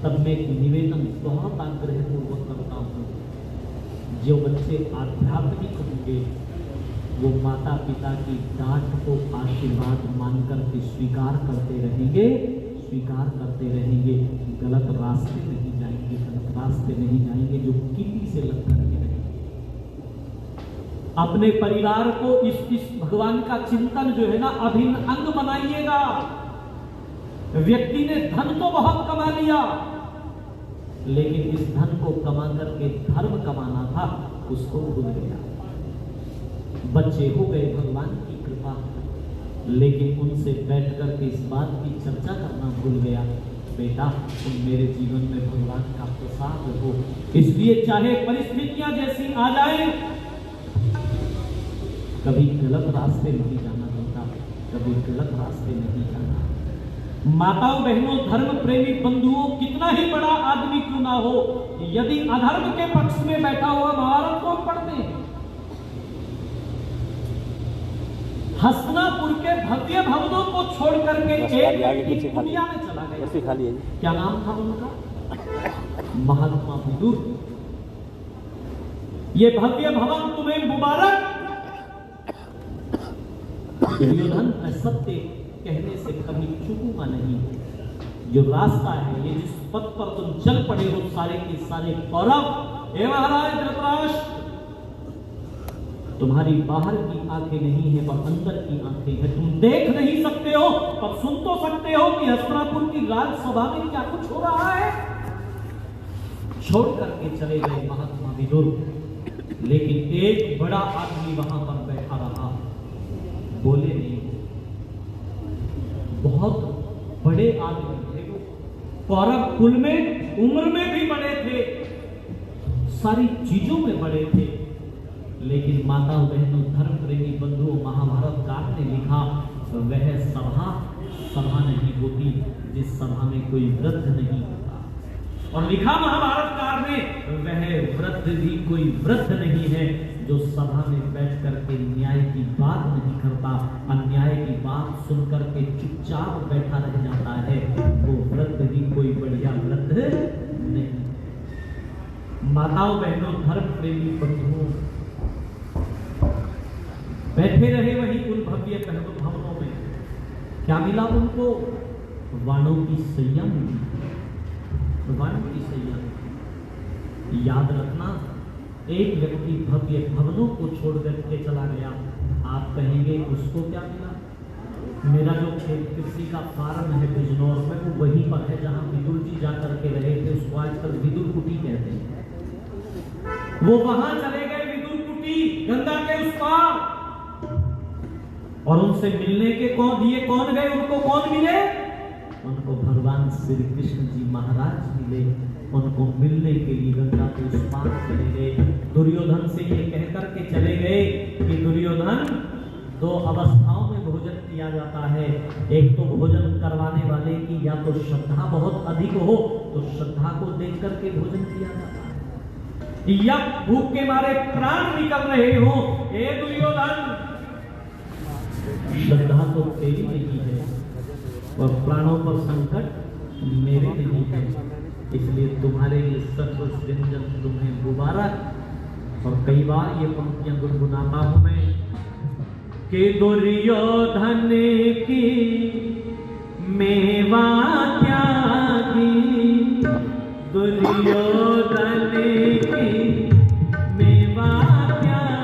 तब मैं एक निवेदन बहुत आग्रह पूर्वक करता हूँ, जो बच्चे आध्यात्मिक होंगे वो माता पिता की डांट को आशीर्वाद मानकर के स्वीकार करते रहेंगे, गलत रास्ते नहीं जाएंगे, गलत रास्ते नहीं जाएंगे, जो किसी से लग करके रहेंगे। अपने परिवार को इस भगवान का चिंतन जो है ना अभिन्न अंग बनाइएगा। व्यक्ति ने धन तो बहुत कमा लिया, लेकिन इस धन को कमा करके धर्म कमाना था, उसको भूल गया। बच्चे हो गए भगवान की कृपा, लेकिन उनसे बैठ करके इस बात की चर्चा करना भूल गया, बेटा तुम मेरे जीवन में भगवान का प्रसाद हो, इसलिए चाहे परिस्थितियां जैसी आ जाए, कभी गलत रास्ते नहीं जाना बेटा, कभी गलत रास्ते नहीं जाना। माताओं बहनों धर्म प्रेमी बंधुओं, कितना ही बड़ा आदमी क्यों ना हो, यदि अधर्म के पक्ष में बैठा हुआ महाभारत को पढ़ते हैं, हसनापुर के भव्य भवनों को छोड़ करके बस एक आगे व्यक्ति पीछे खाली। कुटिया में चला गया। कुर्सी खाली है जी। क्या नाम था उनका? महात्मा विदुर। ये भव्य भवन तुम्हें मुबारक। दुर्योधन, मैं सत्य कहने से कभी चूकूंगा नहीं। जो रास्ता है, ये जिस पथ पर तुम चल पड़े हो, सारे के सारे कौरव, हे महाराज धृतराष्ट्र, तुम्हारी बाहर की आंखें नहीं है पर अंदर की आंखें हैं। तुम देख नहीं सकते हो पर सुन तो सकते हो कि हस्तिनापुर की राजसभा में क्या कुछ हो रहा है। छोड़ करके चले गए महात्मा विदुर, लेकिन एक बड़ा आदमी वहां पर बैठा रहा, बोले नहीं। बहुत बड़े आदमी थे वो, कौरव कुल में उम्र में भी बड़े थे, सारी चीजों में बड़े थे, लेकिन माताओं बहनों धर्म प्रेमी बंधुओं, महाभारत कार ने लिखा वह सभा नहीं होती जिस सभा में कोई वृद्ध नहीं होता। और लिखा महाभारत कार ने वह वृद्ध भी कोई वृद्ध नहीं है जो सभा में बैठ करके न्याय की बात नहीं करता, अन्याय की बात सुन करके चुपचाप बैठा रह जाता है। वो वृद्ध भी कोई बढ़िया वृद्ध नहीं। माताओं बहनों धर्म प्रेमी बंधुओं, बैठे रहे वहीं उन भव्य भवनों में। क्या मिला उनको? वाणों की सैया मिली, वाणों की सैया। याद रखना, एक व्यक्ति भव्य भवनों को छोड़ करके चला गया। आप कहेंगे उसको क्या मिला? मेरा जो कृषि का फार्म है बिजनौर में, वो वहीं पर है जहां विदुर जी जाकर के रहे थे। उसको आजकल विदुर कुटी कहते हैं। वो वहां चले गए, विदुर कुटी, गंगा के उस पार। और उनसे मिलने के कौन गए? उनको कौन मिले? उनको भगवान श्री कृष्ण जी महाराज मिले। उनको मिलने के लिए गंगा के उस पार चले गए। दुर्योधन से ये कहकर के चले गए कि दुर्योधन, दो अवस्थाओं में भोजन किया जाता है। एक तो भोजन करवाने वाले की या तो श्रद्धा बहुत अधिक हो तो श्रद्धा को देख करके भोजन किया जाता है, या भूख के मारे प्राण निकल रहे हो। हे दुर्योधन, श्रद्धा तो तेरी नहीं है और प्राणों पर संकट मेरे नहीं है, इसलिए तुम्हारे लिए सर्वश्रेष्ठ तुम्हें मुबारक। और कई बार ये पंक्तियां गुनगुनाता हूं मैं कि दुर्योधन की मेवा त्यागी, दुर्योधन की मेवा त्यागी,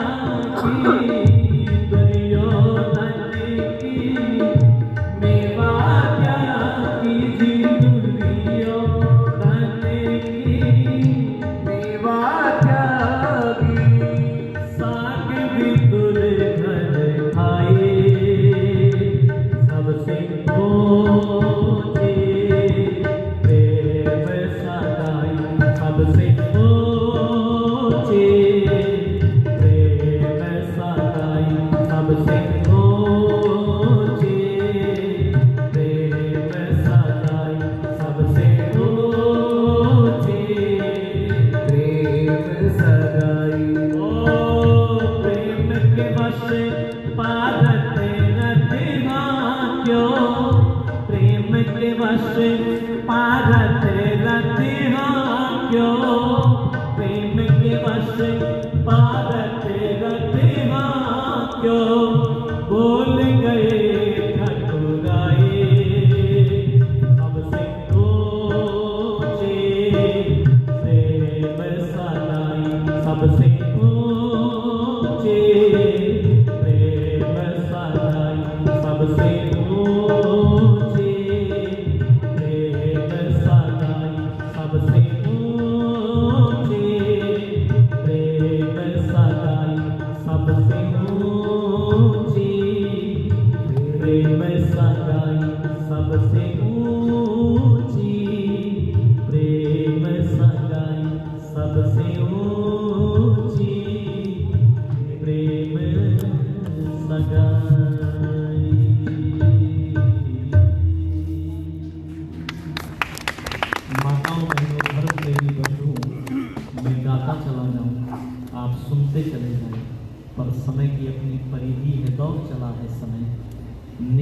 समय की अपनी परिधि है, दौड़ चला है समय।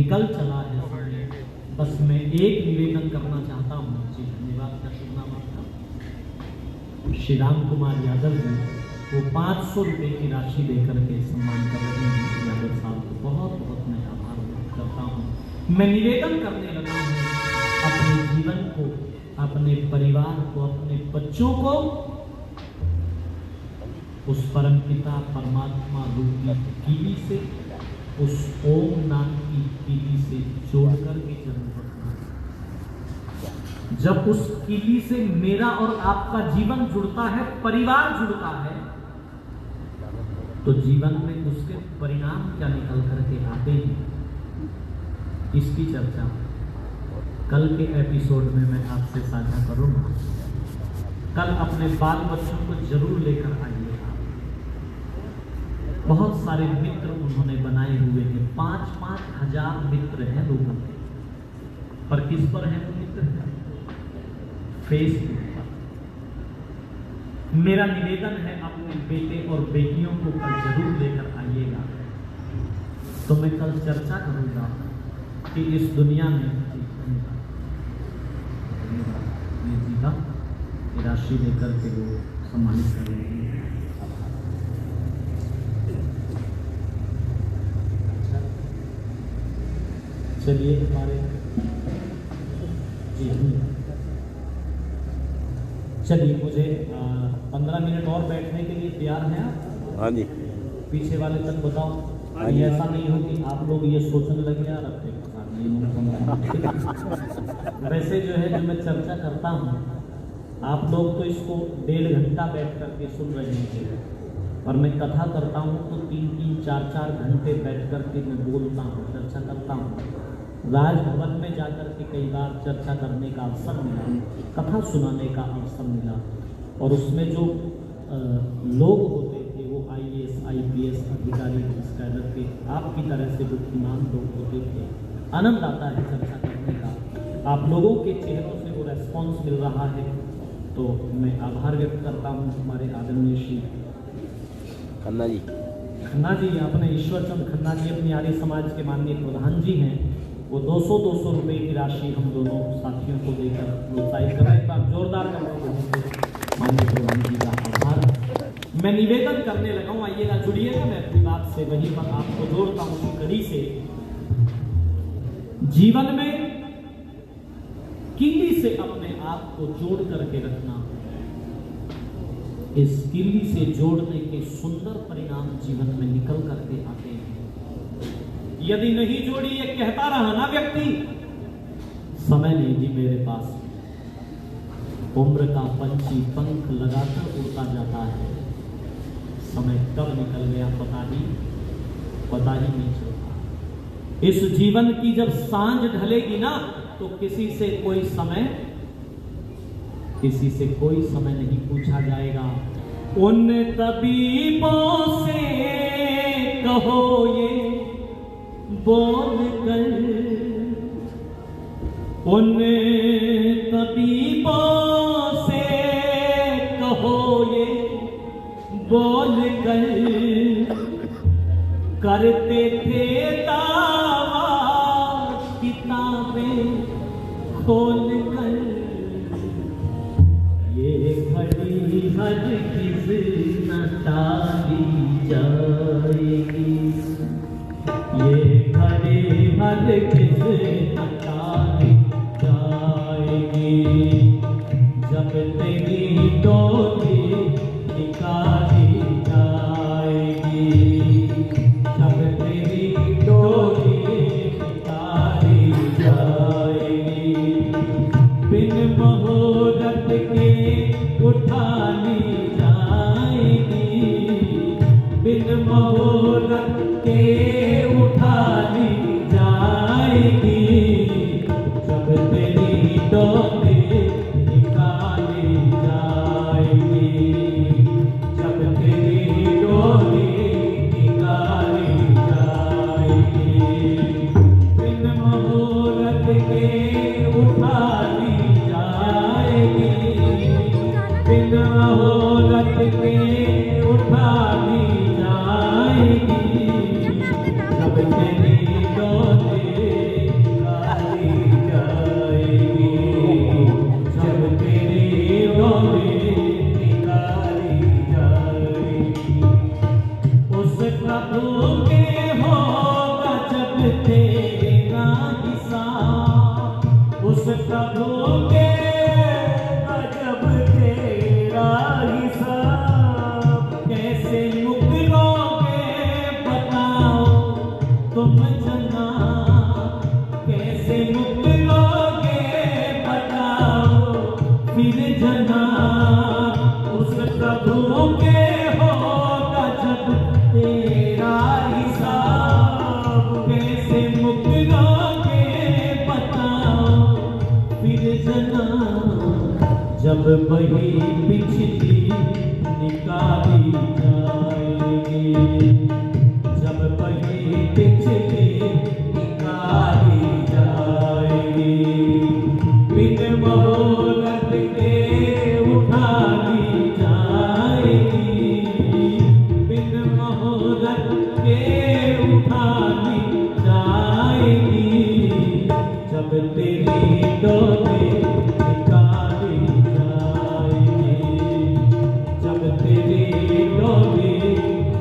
निकल चला है समय। बस मैं एक निवेदन करना चाहता हूँ जी। धन्यवाद का शुभ नाम आपका। श्री राम कुमार यादव जी वो 500 रुपये की राशि देकर के सम्मान कर रहे हैं। यादव साहब को बहुत बहुत मैं आभार व्यक्त करता हूँ। मैं निवेदन करने लगा हूँ अपने जीवन को, अपने परिवार को, अपने बच्चों को उस परम पिता परमात्मा रूपी कीली से, उस ओम नाम की कीली से जोड़कर के जरूरत है। जब उस कीली से मेरा और आपका जीवन जुड़ता है, परिवार जुड़ता है, तो जीवन में उसके परिणाम क्या निकल करके आते हैं, इसकी चर्चा कल के एपिसोड में मैं आपसे साझा करूंगा। कल अपने बाल बच्चों को जरूर लेकर आइएगा। बहुत सारे मित्र उन्होंने बनाए हुए हैं, 5-5 हजार मित्र हैं लोगों के। पर किस पर है वो मित्र? फेसबुक पर। मेरा निवेदन है अपने बेटे और बेटियों को कल जरूर लेकर आइएगा। तो मैं कल चर्चा करूंगा कि इस दुनिया में जीवा राशि लेकर के वो सम्मानित कर रहे हैं। चलिए हमारे जी चलिए, मुझे 15 मिनट और बैठने के लिए तैयार हैं आप? हाँ जी। पीछे वाले तक बताओ। ऐसा नहीं हो कि आप लोग ये सोचने लगे यार अपने वैसे जो है, जो मैं चर्चा करता हूँ, आप लोग तो इसको 1.5 घंटा बैठ करके सुन रहे हैं, और मैं कथा करता हूँ तो 3-3, 4-4 घंटे बैठ करके मैं बोलता हूँ, चर्चा करता हूँ। राजभवन में जाकर के कई बार चर्चा करने का अवसर मिला, कथा सुनाने का अवसर मिला, और उसमें जो लोग होते थे वो IAS, IPS अधिकारी, कैडर के आपकी तरह से बुद्धिमान लोग होते थे। आनंद आता है चर्चा करने का। आप लोगों के चेहरों से वो रेस्पॉन्स मिल रहा है, तो मैं आभार व्यक्त करता हूँ हमारे आदरणीय श्री खन्ना जी। खन्ना जी, अपने ईश्वरचंद खन्ना जी अपनी आर्य समाज के माननीय प्रधान जी हैं। वो 200-200 रुपये की राशि हम दोनों साथियों को देकर प्रोत्साहित कर रहे हैं। आप जोरदार कर माननीय प्रधान जी का आभार। मैं निवेदन करने लगा हूँ, आइएगा जुड़िएगा, मैं अपनी बात से वहीं पर आपको जोड़ता हूँ उसी कड़ी से। जीवन में कीली से अपने आप को जोड़ करके रखना, इस कीली से जोड़ने के सुंदर परिणाम जीवन में निकल करके आते हैं। यदि नहीं जोड़ी, ये कहता रहा ना व्यक्ति, समय नहीं जी मेरे पास, उम्र का पंछी पंख लगाकर उड़ता जाता है, समय कब निकल गया पता ही नहीं चलता। इस जीवन की जब सांझ ढलेगी ना, तो किसी से कोई समय नहीं पूछा जाएगा। उन तबीबों से कहो ये बोल कर, उन तबीबों से कहो ये बोल कर, करते थे दावा किताबें खोल कर, ये घड़ी हर किस न टाली जाएगी, ये घड़ी हर किस न टाली जाएगी, जब तेरी डोली निकाली जाएगी, जब तेरी डोली निकाली जाएगी, बिन मुहूर्त के उठा ली जाएगी, बिन मुहूर्त के उठा ली जाएगी, तेरा हिसाब, उस प्रभु के गजब तेरा हिसाब। कैसे मुकरोगे बताओ तुम जना, कैसे मुकरोगे बताओ फिर जना, उस प्रभु के होगा जब तेरा हिसाब। कैसे मुकरोगे बताओ फिर जना, जब वही पिछली निकाली जाएगी, जब वही पिछली निकाली जाएगी, बिन मोहलत के उठा ली जाएगी, बिन मोहलत के उठा ली जाएगी, जब तेरी डोली निकाली जाएगी, जब तेरी डोली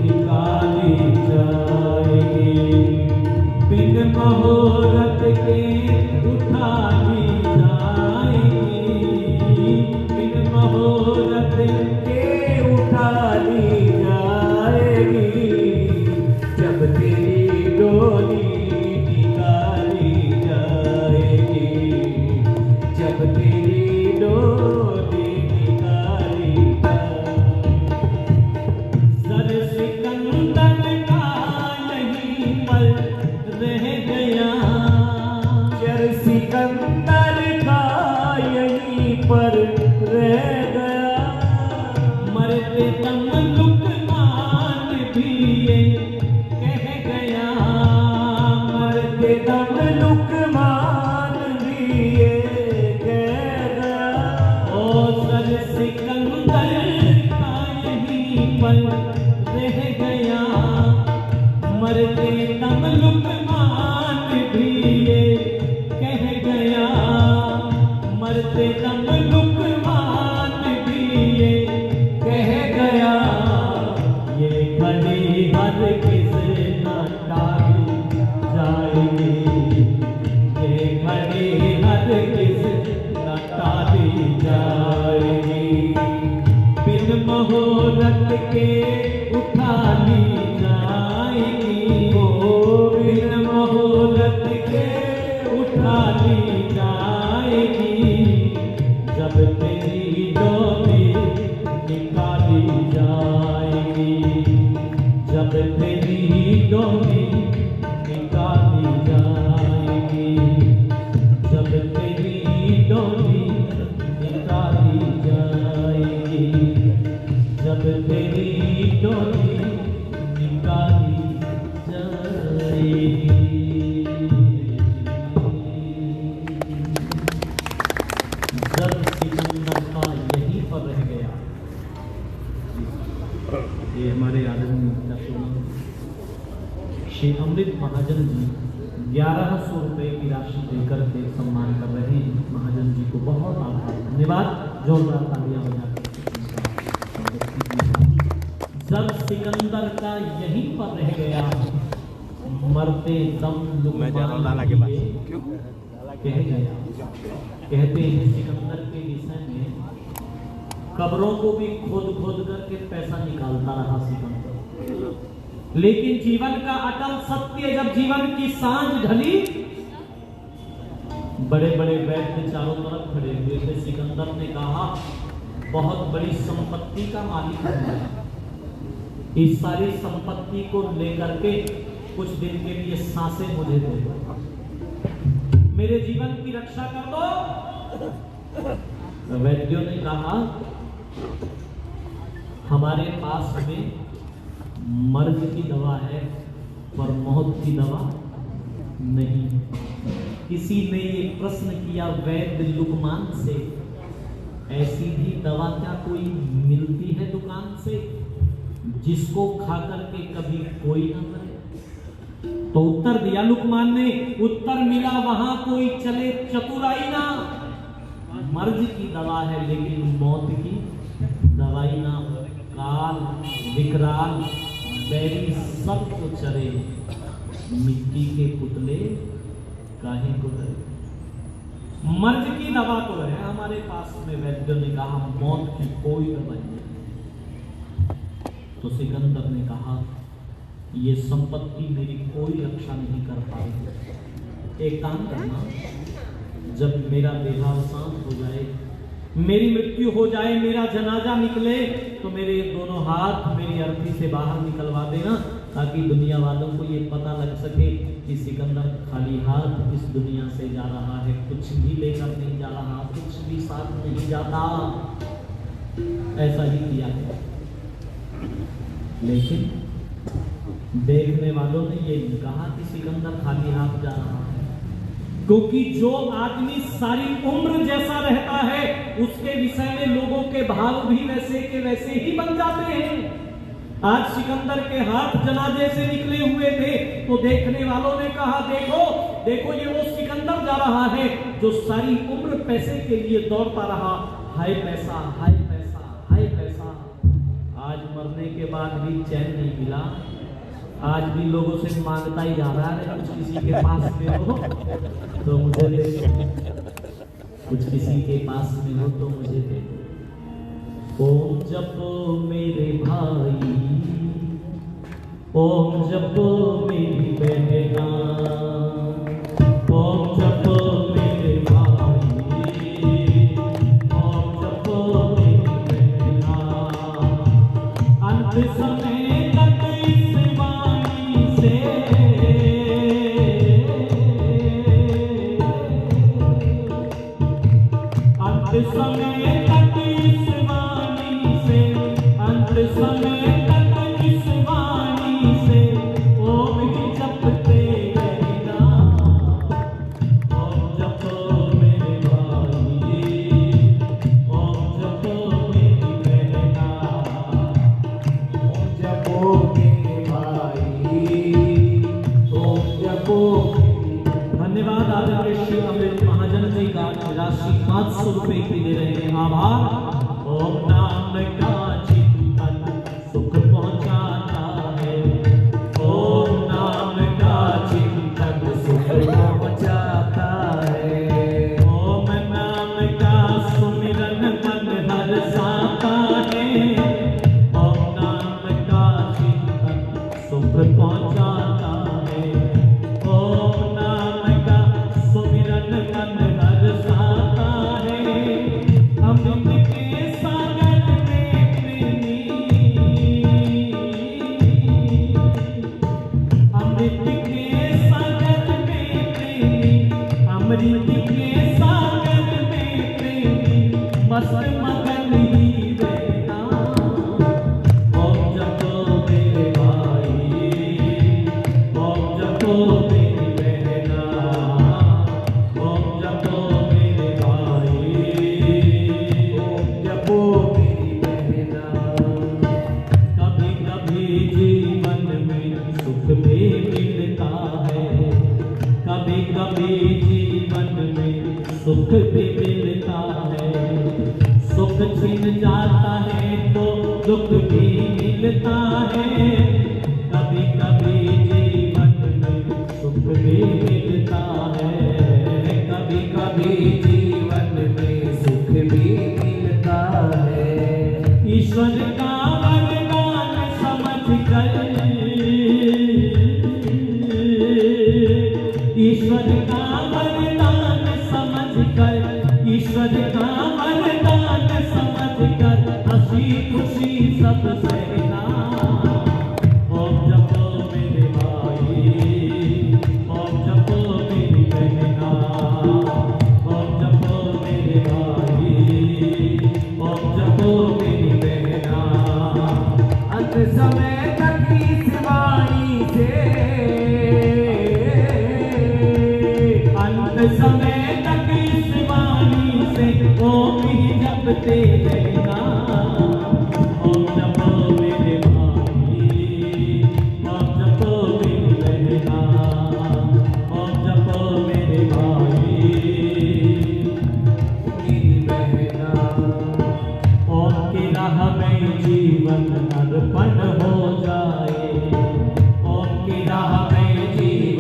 निकाली जाएगी, बिन मुहूर्त के उठा ली जाएगी, बिन मुहूर्त के उठा ली जाएगी, जब तेरी डोली निकाली जाएगी, जब तेरी डोली निकाली जाएगी। सर सिकंदर का यहीं पर रह गया, चर सिकंदर का यहीं पर रह गया, मरते दम लुकमान भी ये कह गया, मरते दम लुकमान भी ये कह गया। ओ सर सिकंदर का यहीं पर रह गया, मरते दम लुकमान भी ये कह गया, मरते दम लुकमान भी ये कह गया, ये घड़ी हर किस न टाली जाएगी, ये घड़ी हर किस न टाली जाएगी, बिन मुहूर्त के उठा ली जाएगी, बिन मुहूर्त के उठा ली जाएगी, जब तेरी डोली निकाली जाएगी, जब तेरी डोली निकाली जाएगी, जब तेरी डोली निकाली जाएगी, जब तेरी डोली निकाली जाएगी। जब सिकंदर का यहीं पर रह गया, ये हमारे आदरणीय श्री अमृत महाजन जी 1100 रुपए की राशि देकर के सम्मान कर रहे हैं। महाजन जी को बहुत आभार, धन्यवाद, जोरदार तालियां बजाकर। जब सिकंदर का यहीं पर रह गया, मरते दम लुकमान भी ये कह गया। कहते हैं सिकंदर के विषय में, कब्रों को भी खोद खोद करके पैसा निकालता रहा सिकंदर, लेकिन जीवन का अटल सत्य जब जीवन की सांझ ढली, बड़े बड़े वैद्य चारों तरफ खड़े हुए थे। सिकंदर ने कहा, बहुत बड़ी संपत्ति का मालिक हूं, इस सारी संपत्ति को लेकर के कुछ दिन के लिए सांसें मुझे दे दो, मेरे जीवन की रक्षा कर दो। वैद्यों ने कहा, हमारे पास में मर्ज की दवा है पर मौत की दवा नहीं। किसी ने ये प्रश्न किया वैद्य लुकमान से, ऐसी भी दवा क्या कोई मिलती है दुकान से जिसको खा करके कभी कोई न मरे? तो उत्तर दिया लुकमान ने, उत्तर मिला वहां कोई चले चतुराई ना, मर्ज की दवा है लेकिन मौत की दवाई ना। काल विकराल बैरी सबको चरे मिट्टी के पुतले काहे को डरे। मर्ज की दवा तो है हमारे पास में, वैद्यों ने कहा मौत की कोई दवा नहीं। तो सिकंदर ने कहा ये संपत्ति मेरी कोई रक्षा नहीं कर पाएगी। एक काम करना, जब मेरा देहावसान हो जाए, मेरी मृत्यु हो जाए, मेरा जनाजा निकले, तो मेरे दोनों हाथ मेरी अर्थी से बाहर निकलवा देना, ताकि दुनिया वालों को ये पता लग सके कि सिकंदर खाली हाथ इस दुनिया से जा रहा है, कुछ भी लेकर नहीं जा रहा, कुछ भी साथ नहीं जाता। ऐसा ही किया गया। लेकिन देखने वालों ने ये नहीं कहा कि सिकंदर खाली हाथ जा रहा है, क्योंकि जो आदमी सारी उम्र जैसा रहता है उसके विषय में लोगों के भाव भी वैसे के वैसे ही बन जाते हैं। आज सिकंदर के हाथ जनाजे से निकले हुए थे तो देखने वालों ने कहा देखो देखो ये वो सिकंदर जा रहा है जो सारी उम्र पैसे के लिए दौड़ता रहा, हाय पैसा हाय पैसा हाय पैसा। आज मरने के बाद भी चैन नहीं मिला, आज भी लोगों से मांगता ही जा रहा है, कुछ किसी के पास में हो तो मुझे दे दो, कुछ किसी के पास में हो तो मुझे दे दो। ओम जपो मेरे भाई, ओम जपो मेरी बहना, ओम जपो मेरे भाई, ओम जपो मेरी बहना। अंत समय तक इस वाणी से, अंत समय तक इस वाणी से, अंत समय तक इस वाणी से ओम ही जपते रहना। ओम जपो मेरे भाई, ओम जपो मेरी बहना, ओम जपो मेरे भाई, ओम जपो। धन्यवाद आदरणीय श्री अमृत महाजन जी का राशि 500 रुपए की दे रहे हैं, आभार। ओम नाम का चिंतन सुख पहुंचाता है, ओम नाम का चिंतन सुख पहुंचाता है, ओम नाम का सुमिरन मन हर्षाता है, ओम नाम का चिंतन सुख पहुंचाता है, ओम नाम का सुमिरन मन हर्षाता है। अमृत के सागर में प्रेमी, अमृत के सागर में प्रेमी, अमृत के सागर में प्रेमी मस्त मगन ही रहना। ओम जपो मेरे भाई, ओम जपो मेरी बहना, ओम जपो मेरे भाई, ओम जपो मेरी बहना। कभी कभी जीवन में सुख भी मिलता है, कभी कभी जीवन में सुख भी मिलता है, सुख छिन जाता है तो दुख भी मिलता है। कभी कभी जीवन में सुख भी मिलता है, कभी कभी जीवन में सुख भी मिलता है। ईश्वर का वरदान समझ कर, ईश्वर का वरदान समझ कर, ईश्वर का वरदान समझ कर हंसी खुशी सब सहना। ओम जपो मेरे भाई, ओम जपो मेरी बहना, ओम जपो मेरे भाई, ओम जपो मेरी बहना। अंत समय तक इस वाणी से, अंत समय तक इस वाणी से ओम ही जपते रहना। ओम जपो मेरे भाई, ओम जपो मेरी बहना, ओम जपो मेरे भाई, मेरी बहना। ओम की राह में जीवन अर्पण हो जाए, ओम की राह में जीवन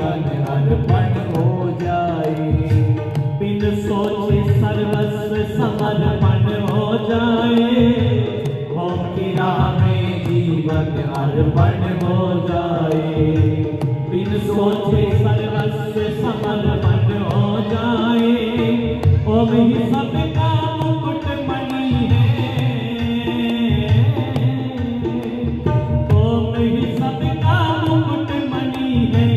अर्पण हो जाए, बिन सोचे सर्वस्व समर्पण हो जाए। ओम ही सबका मुकुट मणि है, ओम ही सबका मुकुट मणि है,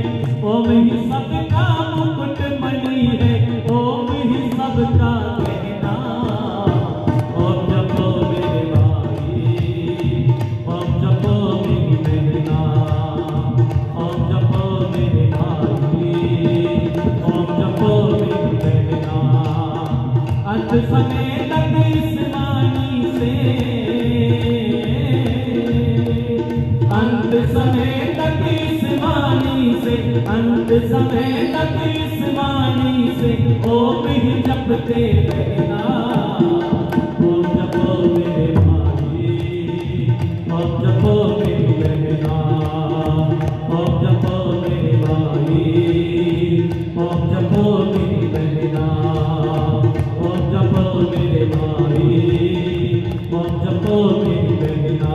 ओम ही सबका मुकुट मणि है, ओम ही सबका कहना। ओम जपो मेरे भाई, ओम जपो मेरी बहना, ओम जपो मेरे भाई, ओम जपो मेरी बहना। अंत समय तक इस वाणी से, अंत समय तक इस वाणी से, अंत समय तक इस वाणी से ओम ही जपते रहना। ओम जपो मेरे भाई, ओम जपो मेरी बहना, ओम जपो मेरे भाई, ओम जपो मेरी बहना, ओम जपो मेरे भाई, ओम जपो मेरी बहना,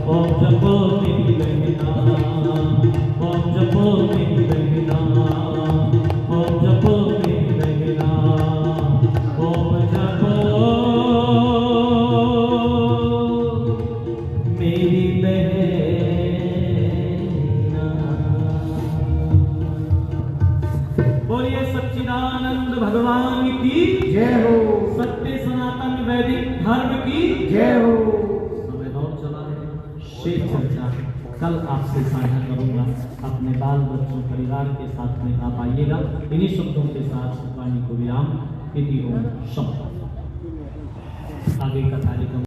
ओम जपो मेरी बहना, ओम जपो मेरी बहना, ओम जपो मेरी बहना, ओम जपो मेरी बहना। बोलिए सच्चिदानंद भगवान की जय हो, सत्य सनातन वैदिक धर्म की जय हो। समय और चला है। शेष चर्चा कल आपसे साझा करूंगा। अपने बाल बच्चों परिवार के साथ में आप आइएगा। इन्हीं शब्दों के साथ वाणी को विराम। इति ओम शब्द आगे का कार्यक्रम।